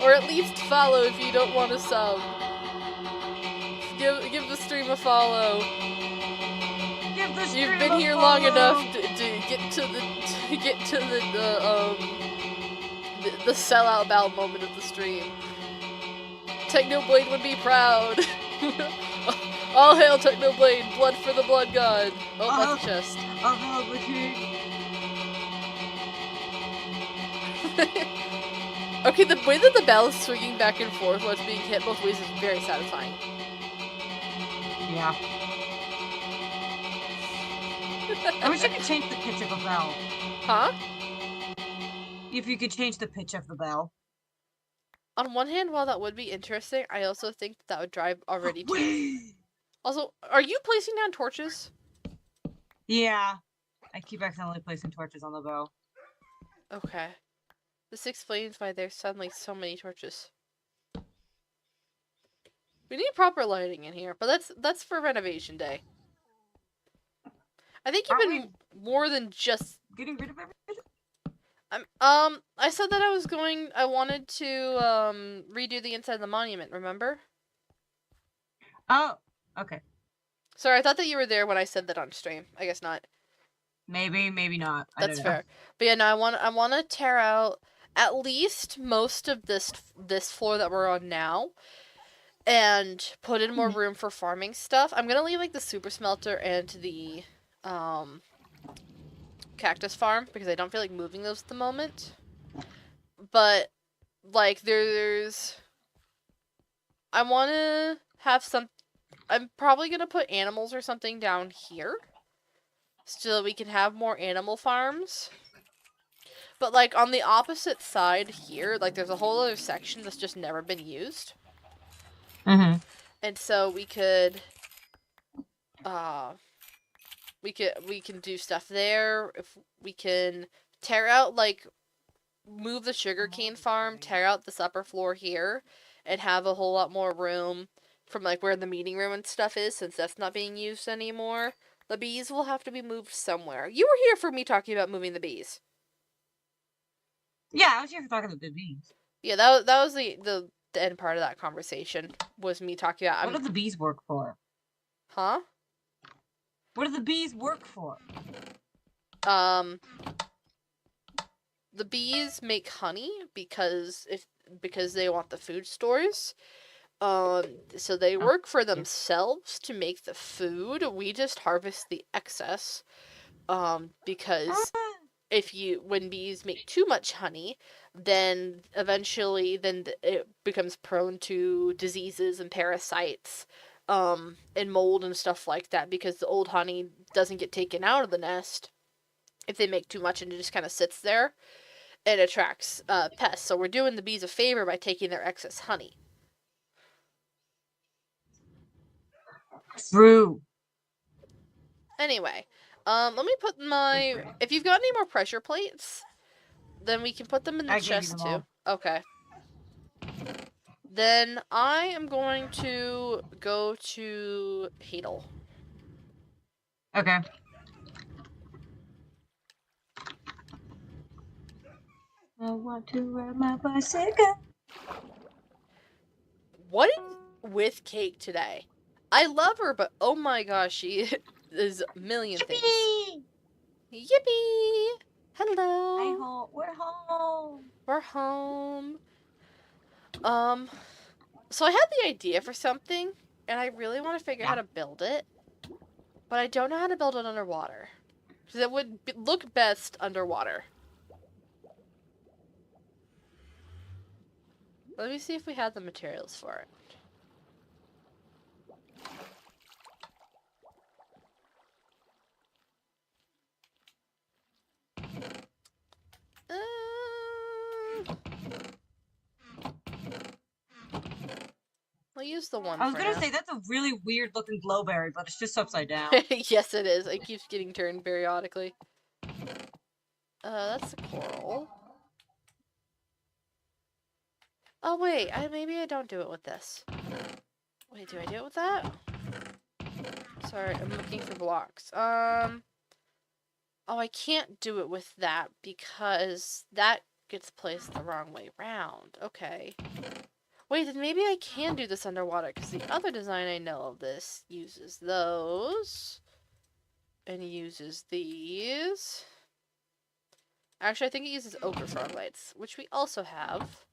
Or at least follow if you don't want to sub. Give the stream a follow. You've been here long enough to get to the sellout bell moment of the stream. Technoblade would be proud. All hail Technoblade, blood for the blood god. Oh, that's a chest. All hail the king. Okay, the way that the bell is swinging back and forth while it's being hit both ways is very satisfying. Yeah. I wish I could change the pitch of a bell. Huh? If you could change the pitch of the bell. On one hand, while that would be interesting, I also think that would drive already too. Also, are you placing down torches? Yeah. I keep accidentally placing torches on the bow. Okay. This explains why there's suddenly so many torches. We need proper lighting in here, but that's for renovation day. I think you've been more than just getting rid of everything. I said that I wanted to redo the inside of the monument, remember? Oh, okay. Sorry, I thought that you were there when I said that on stream. I guess not. Maybe not. That's fair. But yeah, no, I want to tear out at least most of this floor that we're on now and put in more room for farming stuff. I'm going to leave like the super smelter and the cactus farm because I don't feel like moving those at the moment. But like I want to have I'm probably going to put animals or something down here so that we can have more animal farms. But like on the opposite side here, like there's a whole other section that's just never been used. Mm-hmm. And so we can do stuff there. If we can tear out, like, move the sugarcane farm, tear out this upper floor here, and have a whole lot more room from, like, where the meeting room and stuff is, since that's not being used anymore. The bees will have to be moved somewhere. You were here for me talking about moving the bees. Yeah, I was here for talking about the bees. Yeah, that was the the end part of that conversation was me talking about. What do the bees work for? Huh? What do the bees work for? The bees make honey because they want the food stores. So they work for themselves to make the food. We just harvest the excess. Because when bees make too much honey, then eventually it becomes prone to diseases and parasites, and mold and stuff like that, because the old honey doesn't get taken out of the nest if they make too much, and it just kind of sits there and attracts pests. So we're doing the bees a favor by taking their excess honey. True. Anyway, let me put my... If you've got any more pressure plates, then we can put them in the chest too. Okay. Then I am going to go to Hadel. Okay. I want to ride my bicycle. What is with Cake today? I love her, but oh my gosh, she is a million Yippee! things. Yippee! Hello. Hi home. We're home. We're home. So I had the idea for something, and I really want to figure out how to build it, but I don't know how to build it underwater. Because it would look best underwater. Let me see if we had the materials for it. I'll use the one. I was gonna say that's a really weird looking glowberry, but it's just upside down. Yes, it is. It keeps getting turned periodically. That's the coral. Oh wait, maybe I don't do it with this. Wait, do I do it with that? Sorry, I'm looking for blocks. Oh, I can't do it with that because that gets placed the wrong way round. Okay. Wait, then maybe I can do this underwater, because the other design I know of this uses those. And uses these. Actually, I think it uses ochre frog lights, which we also have.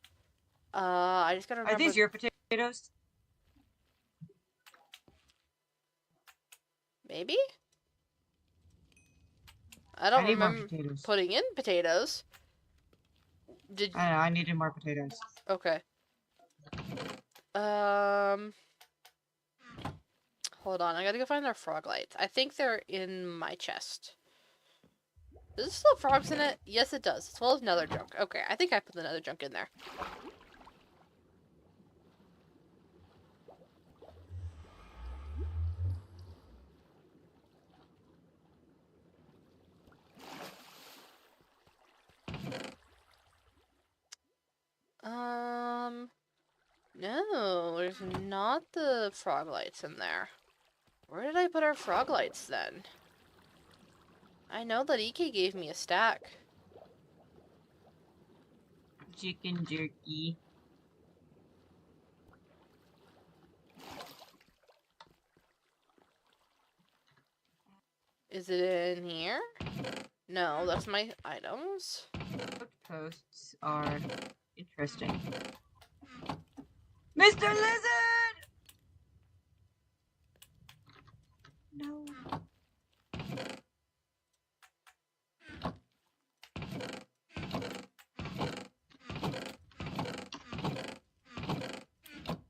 I just gotta remember... Are these your potatoes? Maybe? I don't remember potatoes. Putting in potatoes. I needed more potatoes. Okay. Hold on, I gotta go find our frog lights. I think they're in my chest. Does it still have frogs in it? Yes, it does. As well as nether junk. Okay, I think I put the nether junk in there. No, there's not the frog lights in there. Where did I put our frog lights then? I know that EK gave me a stack. Chicken jerky. Is it in here? No, that's my items. Posts are interesting. Mr. Lizard! No.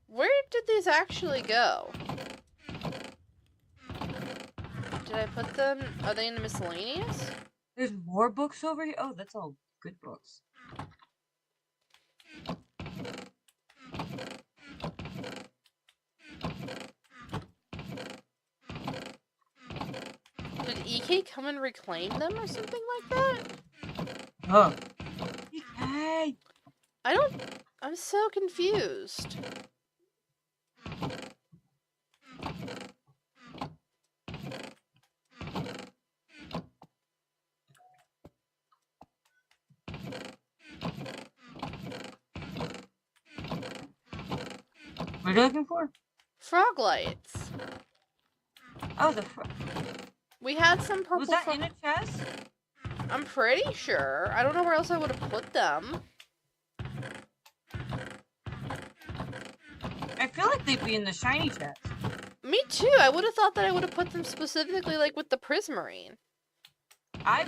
Where did these actually go? Did I put them? Are they in the miscellaneous? There's more books over here? Oh, that's all good books. Did EK come and reclaim them or something like that? Huh. EK! I'm so confused. What are you looking for? Frog lights. Oh, We had some purple was that in a chest? I'm pretty sure. I don't know where else I would have put them. I feel like they'd be in the shiny chest. Me too. I would have thought that I would have put them specifically like with the prismarine. I'm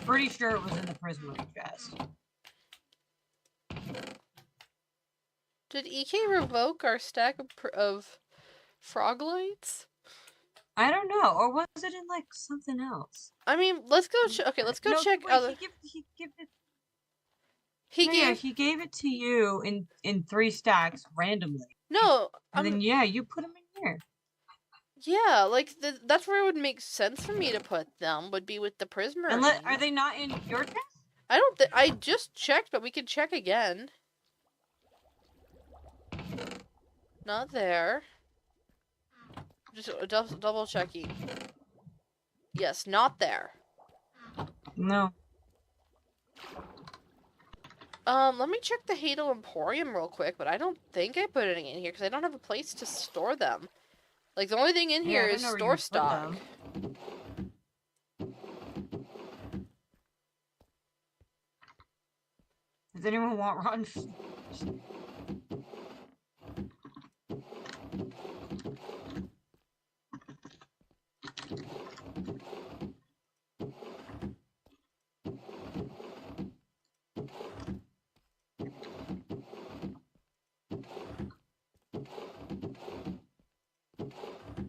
pretty sure it was in the prismarine chest. Did EK revoke our stack of frog lights? I don't know. Or was it in like something else? I mean, let's go. Okay, let's go check. Wait, he gave it. He gave. He gave it to you in 3 stacks randomly. No, and then you put them in here. Yeah, like that's where it would make sense for me to put them. Would be with the prismarine. Are they not in your chest? I don't. I just checked, but we could check again. Not there. Just double checking. Yes, not there. No. Let me check the Hadal Emporium real quick, but I don't think I put anything in here because I don't have a place to store them. Like, the only thing in here is store stock. Does anyone want rotten?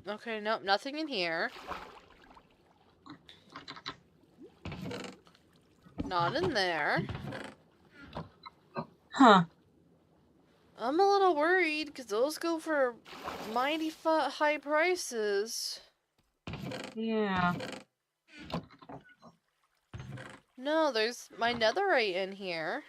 Okay, nope, nothing in here. Not in there. Huh. I'm a little worried because those go for mighty high prices. Yeah. No, there's my netherite in here.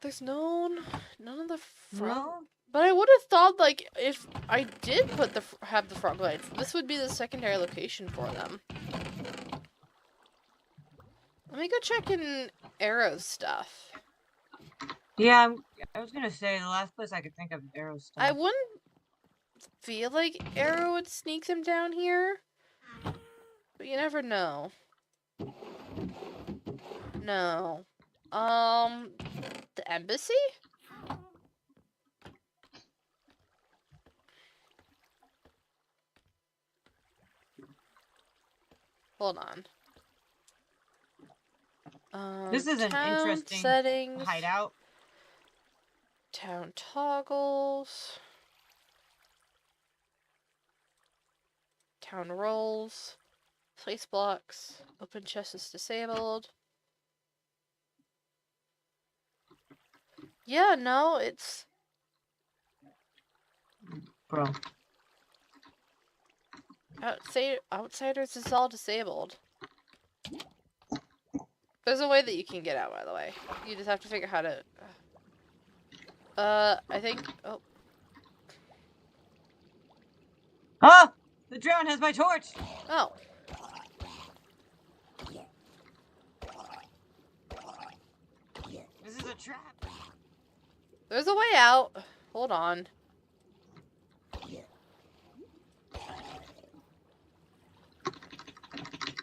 There's none of the frog. No? But I would have thought, like, if I did have the frog lights, this would be the secondary location for them. Let me go check in Arrow's stuff. Yeah, I was gonna say the last place I could think of Arrow's stuff. I wouldn't feel like Arrow would sneak them down here, but you never know. No. The embassy? Hold on. This is an interesting settings, hideout. Town toggles. Town roles. Place blocks. Open chest is disabled. Yeah, no, it's... Bro. Outsiders is all disabled. There's a way that you can get out, by the way. You just have to figure out how to... I think... Oh. Ah! The drone has my torch! Oh. This is a trap. There's a way out. Hold on.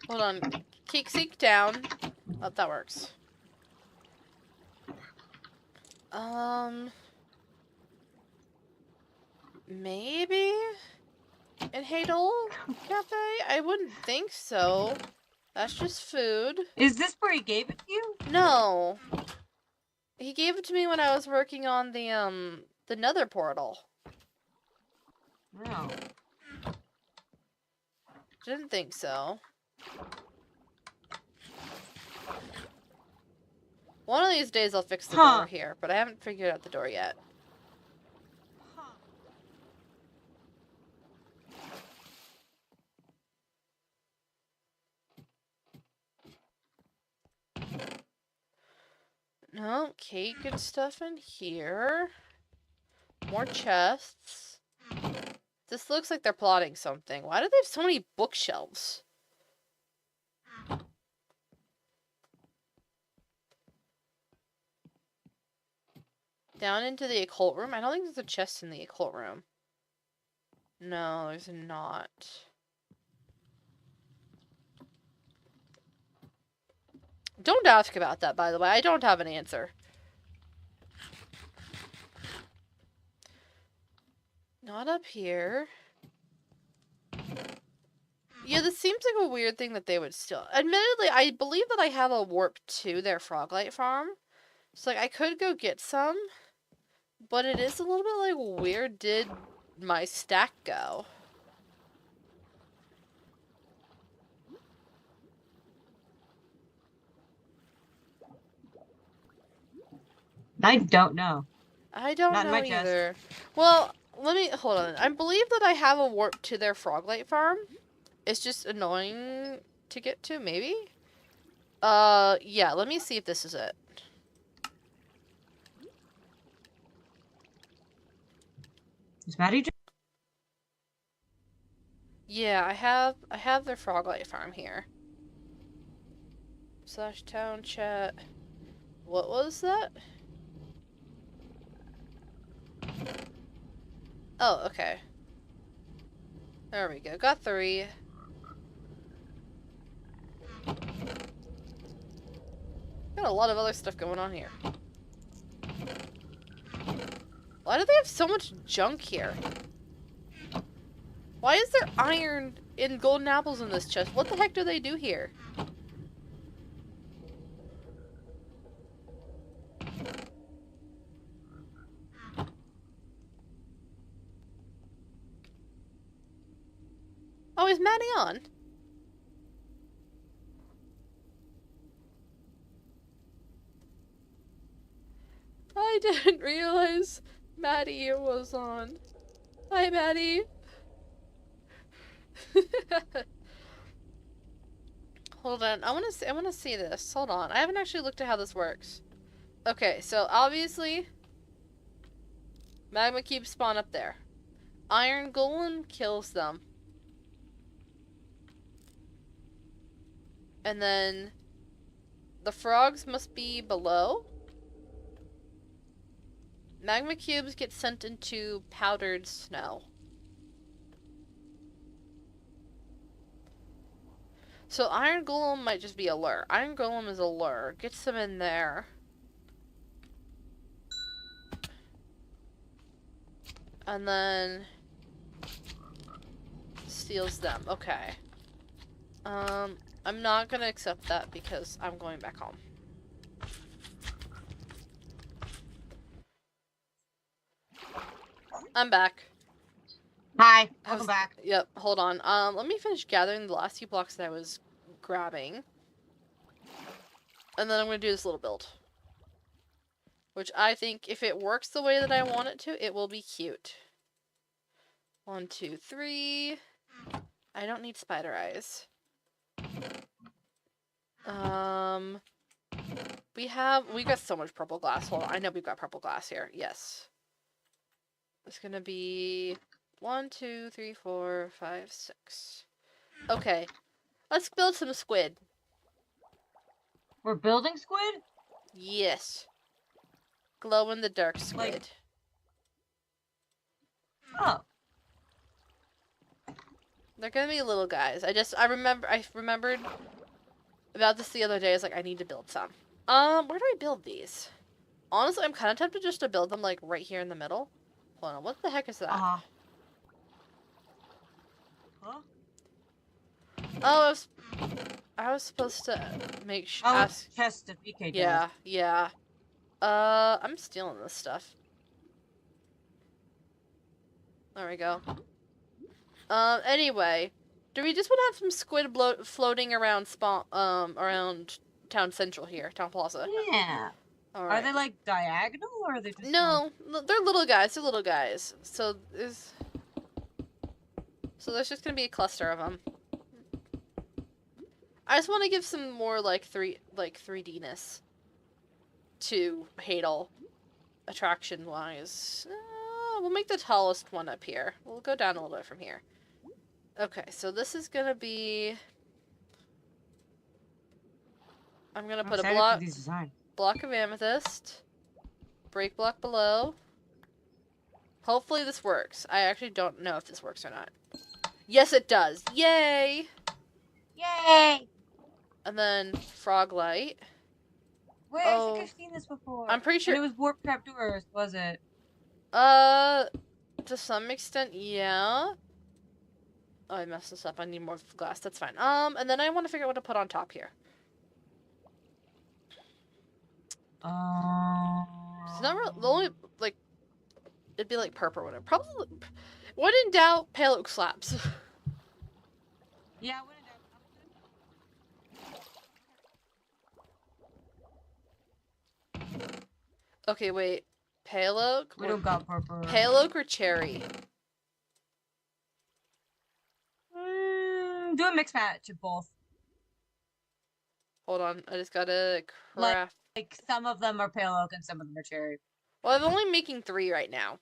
Hold on. Seek down. Oh, that works. Maybe? In Hadal Cafe? I wouldn't think so. That's just food. Is this where he gave it to you? No. He gave it to me when I was working on the nether portal. No. Didn't think so. One of these days I'll fix the door here, but I haven't figured out the door yet. No, cake and stuff in here. More chests. This looks like they're plotting something. Why do they have so many bookshelves? Down into the occult room? I don't think there's a chest in the occult room. No, there's not. Don't ask about that, by the way. I don't have an answer. Not up here. Yeah, this seems like a weird thing that they would steal. Admittedly, I believe that I have a warp to their Froglight farm. So, like, I could go get some. But it is a little bit like, where did my stack go? I don't know. I don't Not in know my chest. either. Well, let me hold on. I believe that I have a warp to their Froglight farm. It's just annoying to get to, maybe? Yeah, let me see if this is it. Is Maddie? Yeah, I have their Froglight farm here. Slash town chat. What was that? Oh, okay. There we go. Got 3. Got a lot of other stuff going on here. Why do they have so much junk here? Why is there iron and golden apples in this chest? What the heck do they do here? Oh, is Maddie on? I didn't realize Maddie was on. Hi, Maddie. Hold on. I want to see this. Hold on. I haven't actually looked at how this works. Okay, so obviously magma cubes spawn up there. Iron golem kills them. And then the frogs must be below. Magma cubes get sent into powdered snow. So Iron Golem might just be a lure. Iron Golem is a lure. Gets them in there. And then steals them. Okay. I'm not gonna accept that because I'm going back home. I'm back. Hi, welcome back. Yep, hold on. Let me finish gathering the last few blocks that I was grabbing. And then I'm gonna do this little build. Which I think, if it works the way that I want it to, it will be cute. 1, 2, 3. I don't need spider eyes. We got so much purple glass. Hold on, I know we've got purple glass here. Yes. It's gonna be 1, 2, 3, 4, 5, 6. Okay. Let's build some squid. We're building squid? Yes. Glow in the dark squid. Like... Oh. They're gonna be little guys. I remembered about this the other day. I was like, I need to build some. Where do I build these? Honestly, I'm kind of tempted just to build them, like, right here in the middle. Hold on, what the heck is that? Huh? Oh, I was supposed to make sure. Oh, test of BK. Yeah, yeah. I'm stealing this stuff. There we go. Anyway, do we just want to have some squid floating around around town central here, town plaza? Yeah. All right. Are they like diagonal or are they just? No, they're little guys. They're little guys. So there's just gonna be a cluster of them. I just want to give some more like 3D-ness to Hadel, attraction-wise. We'll make the tallest one up here. We'll go down a little bit from here. Okay, so this is gonna be... I'm gonna put a block of amethyst, break block below. Hopefully this works. I actually don't know if this works or not. Yes, it does. Yay! Yay! And then frog light. Wait, I think I've seen this before. I'm pretty sure. And it was warp trapdoors, was it? To some extent, yeah. Oh, I messed this up. I need more glass. That's fine. And then I want to figure out what to put on top here. It's not really, the only, like, it'd be like purple or whatever. Probably, when in doubt, pale oak slabs. Yeah, when in doubt. Okay, wait. Pale oak? We don't got purple. Pale oak or cherry? Do a mix match of both. Hold on, I just gotta craft. Like some of them are pale oak and some of them are cherry. Well, I'm only making 3 right now.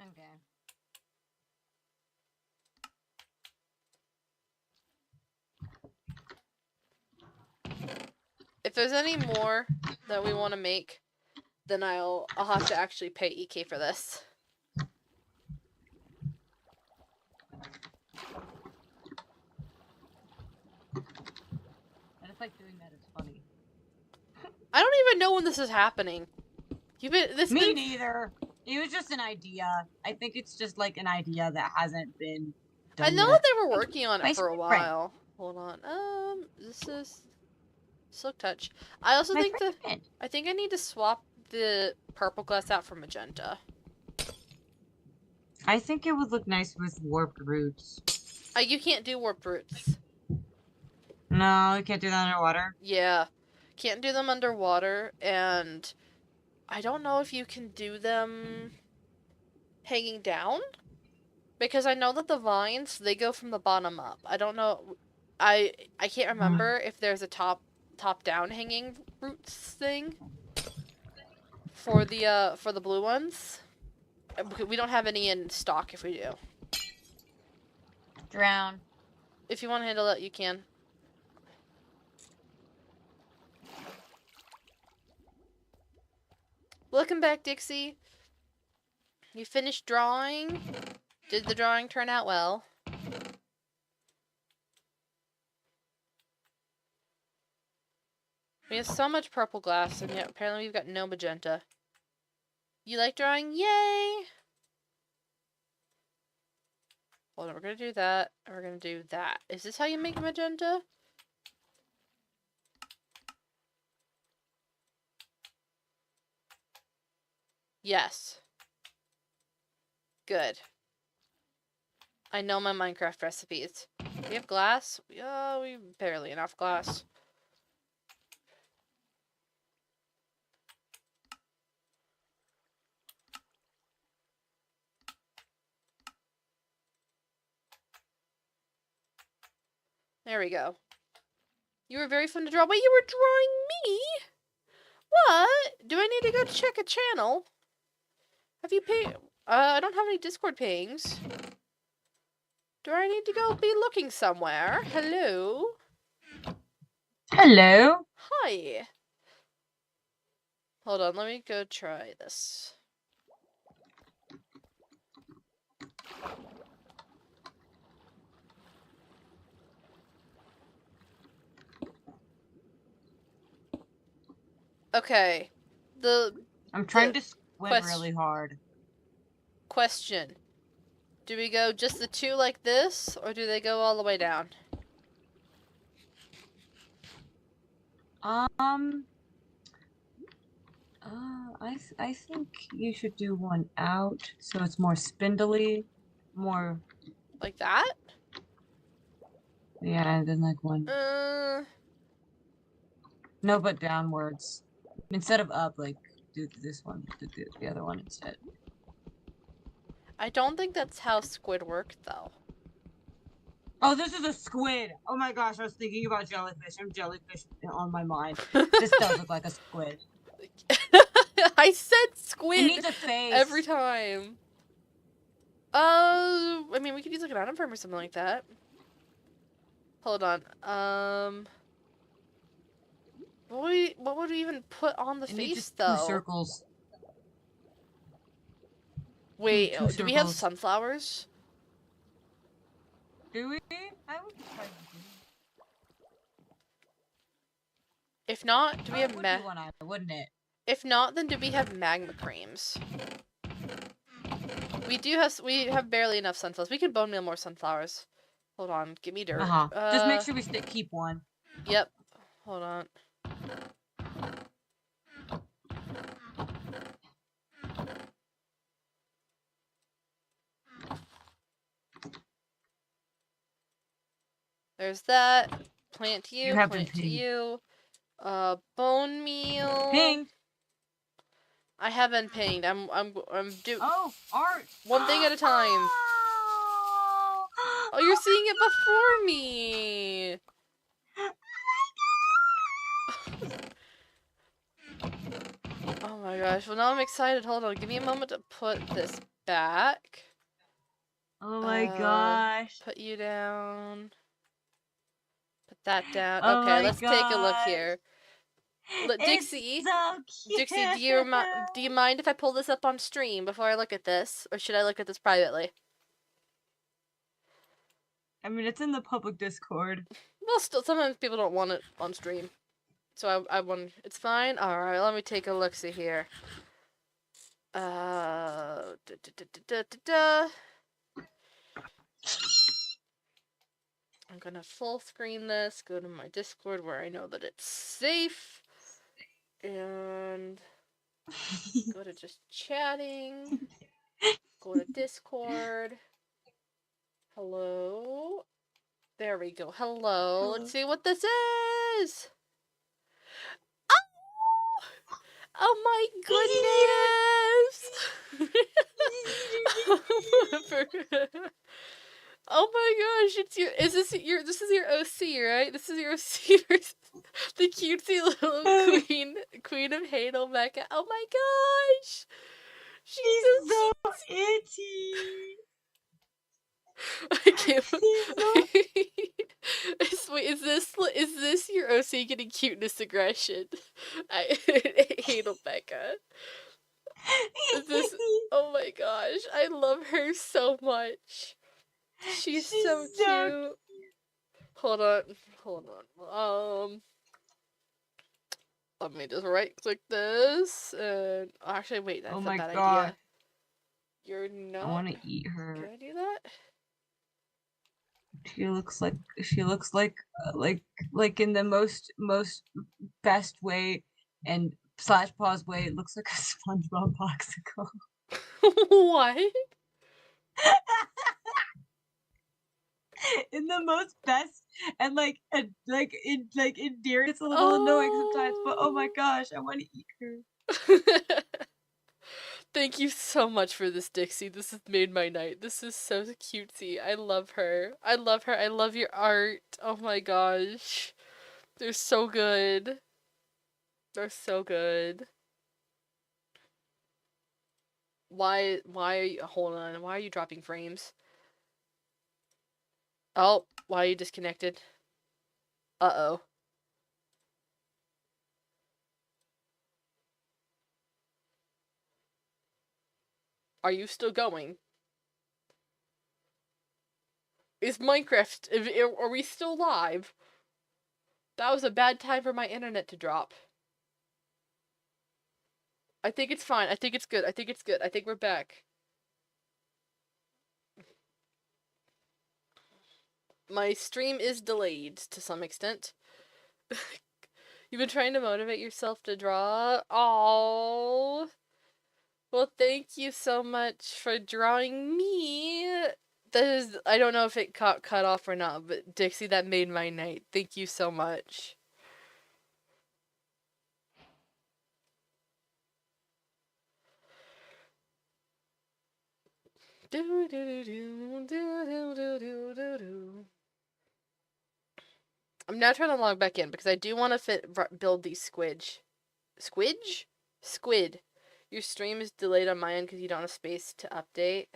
Okay. If there's any more that we want to make, then I'll have to actually pay EK for this. I just like doing that. It's funny. I don't even know when this is happening. Me neither. It was just an idea. I think it's just like an idea that hasn't been done I know yet. that they were working on it for a friend. while. Hold on. This is Silk Touch. I also think I think I need to swap the purple glass out for magenta. I think it would look nice with warped roots. You can't do warped roots. No, you can't do that underwater. Yeah. Can't do them underwater, and I don't know if you can do them hanging down. Because I know that the vines, they go from the bottom up. I don't know. I can't remember if there's a top down hanging roots thing for the blue ones. We don't have any in stock if we do. Drown. If you want to handle it, you can. Welcome back, Dixie. You finished drawing? Did the drawing turn out well? We have so much purple glass, and yet apparently we've got no magenta. You like drawing? Yay! Hold on, we're gonna do that, and we're gonna do that. Is this how you make magenta? Yes. Good. I know my Minecraft recipes. We have glass? Oh, we barely enough glass. There we go. You were very fun to draw. Wait, you were drawing me? What? Do I need to go check a channel? Have you paid? I don't have any Discord pings. Do I need to go be looking somewhere? Hello? Hello? Hi. Hold on, let me go try this. Okay. I'm trying to squint really hard. Question. Do we go just the 2 like this, or do they go all the way down? I think you should do one out, so it's more spindly, more... Like that? Yeah, and then like one... No, but downwards. Instead of up, like, do this one, do the other one instead. I don't think that's how squid work, though. Oh, this is a squid! Oh my gosh, I was thinking about jellyfish. I'm jellyfish on my mind. This does look like a squid. I said squid it needs a face. every time. I mean, we could use like an item firm or something like that. Hold on. What would we even put on the face, though? 2 circles. Wait, two do we have circles. sunflowers? Do we? I would try to do. If not, do we have It would be one eye, wouldn't it? If not, then do we have magma creams? We have barely enough sunflowers. We could bone meal more sunflowers. Hold on, give me dirt. Just make sure we keep one. Yep. Hold on. There's that. Plant you, plant you. Bone meal. Ping. I haven't pinged. I'm do. Oh, art. One thing at a time. Oh, you're seeing it before me. Oh my gosh. Well, now I'm excited. Hold on. Give me a moment to put this back. Oh my gosh. Put you down. Put that down. Oh Okay, let's take a look here. Dixie, so cute. Dixie, do you mind if I pull this up on stream before I look at this, or should I look at this privately? I mean, it's in the public Discord. Well, still, sometimes people don't want it on stream, so I want. It's fine. All right, let me take a look. See here. I'm gonna full screen this. Go to my Discord where I know that it's safe. And go to just chatting. Go to Discord. Hello. There we go. Hello. Let's see what this is. Oh my goodness. Oh my gosh, this is your OC, right? This is your OC versus the cutesy little queen of Heidelberg. Oh my gosh. She's so itchy. I can't. Wait, is this your OC getting cuteness aggression? Heidelberg. Is this? Oh my gosh, I love her so much. She's so cute. Hold on. Let me just right click this and actually wait, that's a bad idea. You're not. I want to eat her. Can I do that? She looks like in the most best way and slash pause way. It looks like a SpongeBob popsicle. What? In the most best and endearing. It's a little annoying sometimes, but oh my gosh, I want to eat her. Thank you so much for this, Dixie. This has made my night. This is so cutesy. I love her. I love your art. Oh my gosh. They're so good. Why are you, hold on, why are you dropping frames? Oh, why are you disconnected? Uh-oh. Are you still going? Is Minecraft, are we still live? That was a bad time for my internet to drop. I think it's fine. I think it's good. I think we're back. My stream is delayed to some extent. You've been trying to motivate yourself to draw? Aww. Well, thank you so much for drawing me. I don't know if it got cut off or not, but Dixie, that made my night. Thank you so much. I'm now trying to log back in because I do want to build these squid. Your stream is delayed on my end because you don't have space to update.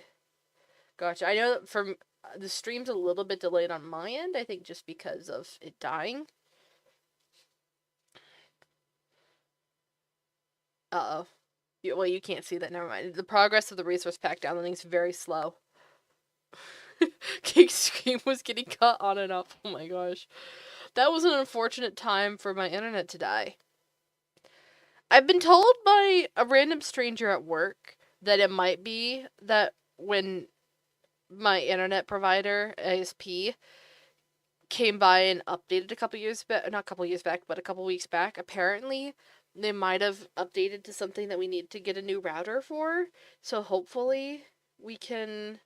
Gotcha. I know that the stream's a little bit delayed on my end, I think just because of it dying. Uh-oh. Well, you can't see that. Never mind. The progress of the resource pack downloading is very slow. Cake Scream was getting cut on and off. Oh my gosh. That was an unfortunate time for my internet to die. I've been told by a random stranger at work that it might be that when my internet provider, ASP, came by and updated a couple years back, not a couple years back, but a couple weeks back, apparently they might have updated to something that we need to get a new router for. So hopefully we can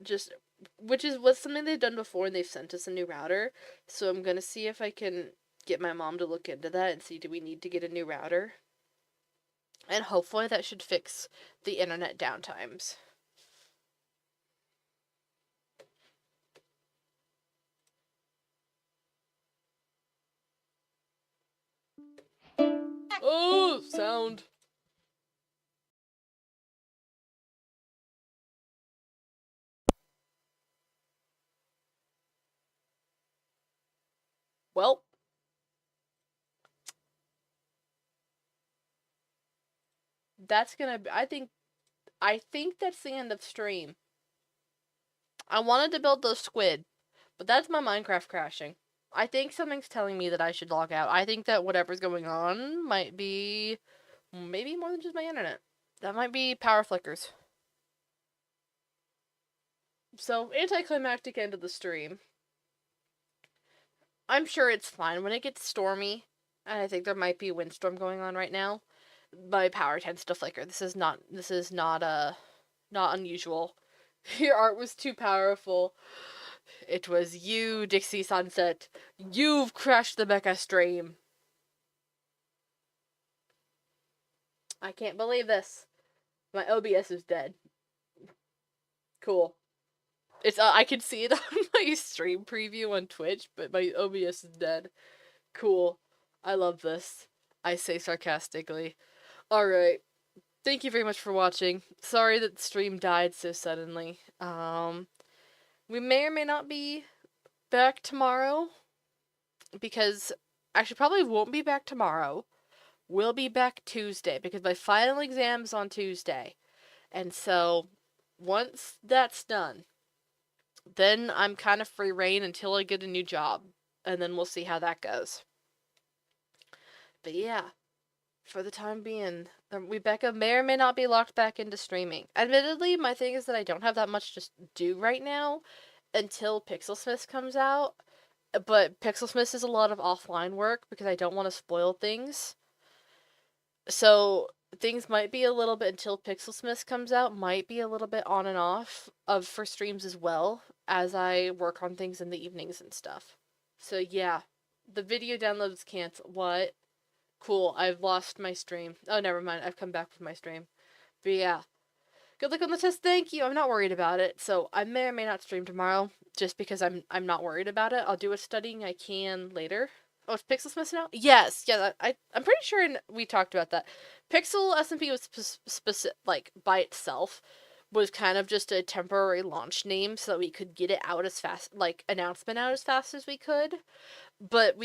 just, which is what's something they've done before, and they've sent us a new router. So I'm gonna see if I can get my mom to look into that and see, do we need to get a new router? And hopefully that should fix the internet downtimes. Oh, sound. Well, that's gonna be, I think that's the end of stream. I wanted to build those squid, but that's my Minecraft crashing. I think something's telling me that I should log out. I think that whatever's going on might be maybe more than just my internet. That might be power flickers. So, anticlimactic end of the stream. I'm sure it's fine. When it gets stormy, and I think there might be a windstorm going on right now, my power tends to flicker. This is not unusual. Your art was too powerful. It was you, Dixie Sunset. You've crashed the mecha stream. I can't believe this. My OBS is dead. Cool. It's I can see it on my stream preview on Twitch, but my OBS is dead. Cool. I love this. I say sarcastically. Alright. Thank you very much for watching. Sorry that the stream died so suddenly. We may or may not be back tomorrow, because actually probably won't be back tomorrow. We'll be back Tuesday because my final exam's on Tuesday. And so once that's done, then I'm kind of free reign until I get a new job. And then we'll see how that goes. But yeah, for the time being, Rebecca may or may not be locked back into streaming. Admittedly, my thing is that I don't have that much to do right now until Pixelsmith comes out. But Pixelsmith is a lot of offline work because I don't want to spoil things. So things might be a little bit until Pixelsmith comes out, might be a little bit on and off of for streams as well as I work on things in the evenings and stuff. So yeah, the video downloads can't. What? Cool, I've lost my stream. Oh, never mind, I've come back with my stream. But yeah, good luck on the test. Thank you. I'm not worried about it. So I may or may not stream tomorrow, just because I'm not worried about it. I'll do a studying I can later. Oh, is Pixel Smith now? Yes, yeah. I'm pretty sure we talked about that. Pixel SMP was specific, like by itself, was kind of just a temporary launch name so that we could get it out as fast, like announcement out as fast as we could. But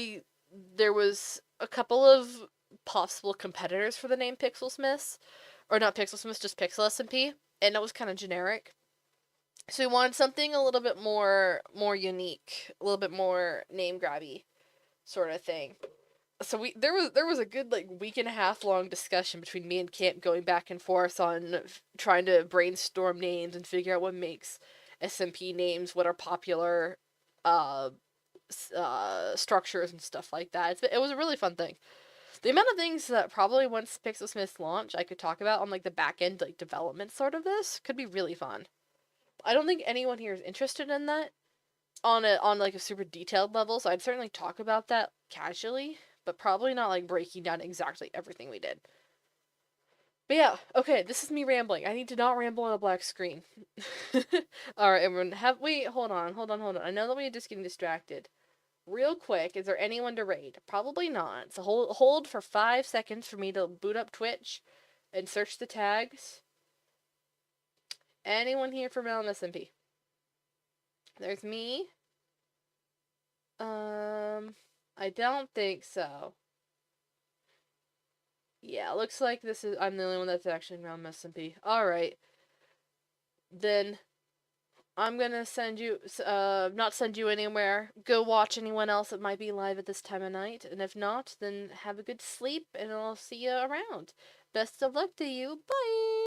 there was a couple of possible competitors for the name Pixel Smiths, or not Pixel Smiths, just Pixel SMP, and it was kind of generic. So we wanted something a little bit more unique, a little bit more name grabby sort of thing. So there was a good like week and a half long discussion between me and Camp going back and forth on trying to brainstorm names and figure out what makes SMP names, what are popular structures and stuff like that. It was a really fun thing. The amount of things that probably once Pixelsmith launch I could talk about on like the back end like development sort of this could be really fun. I don't think anyone here is interested in that on like a super detailed level, so I'd certainly talk about that casually, but probably not like breaking down exactly everything we did. But yeah, okay, this is me rambling. I need to not ramble on a black screen. Alright, everyone, wait, hold on. I know that we're just getting distracted. Real quick, is there anyone to raid? Probably not. So hold for 5 seconds for me to boot up Twitch and search the tags. Anyone here from SMP? There's me. I don't think so. Yeah, looks like I'm the only one that's actually around SMP. Alright. Then I'm gonna not send you anywhere. Go watch anyone else that might be live at this time of night. And if not, then have a good sleep and I'll see you around. Best of luck to you. Bye!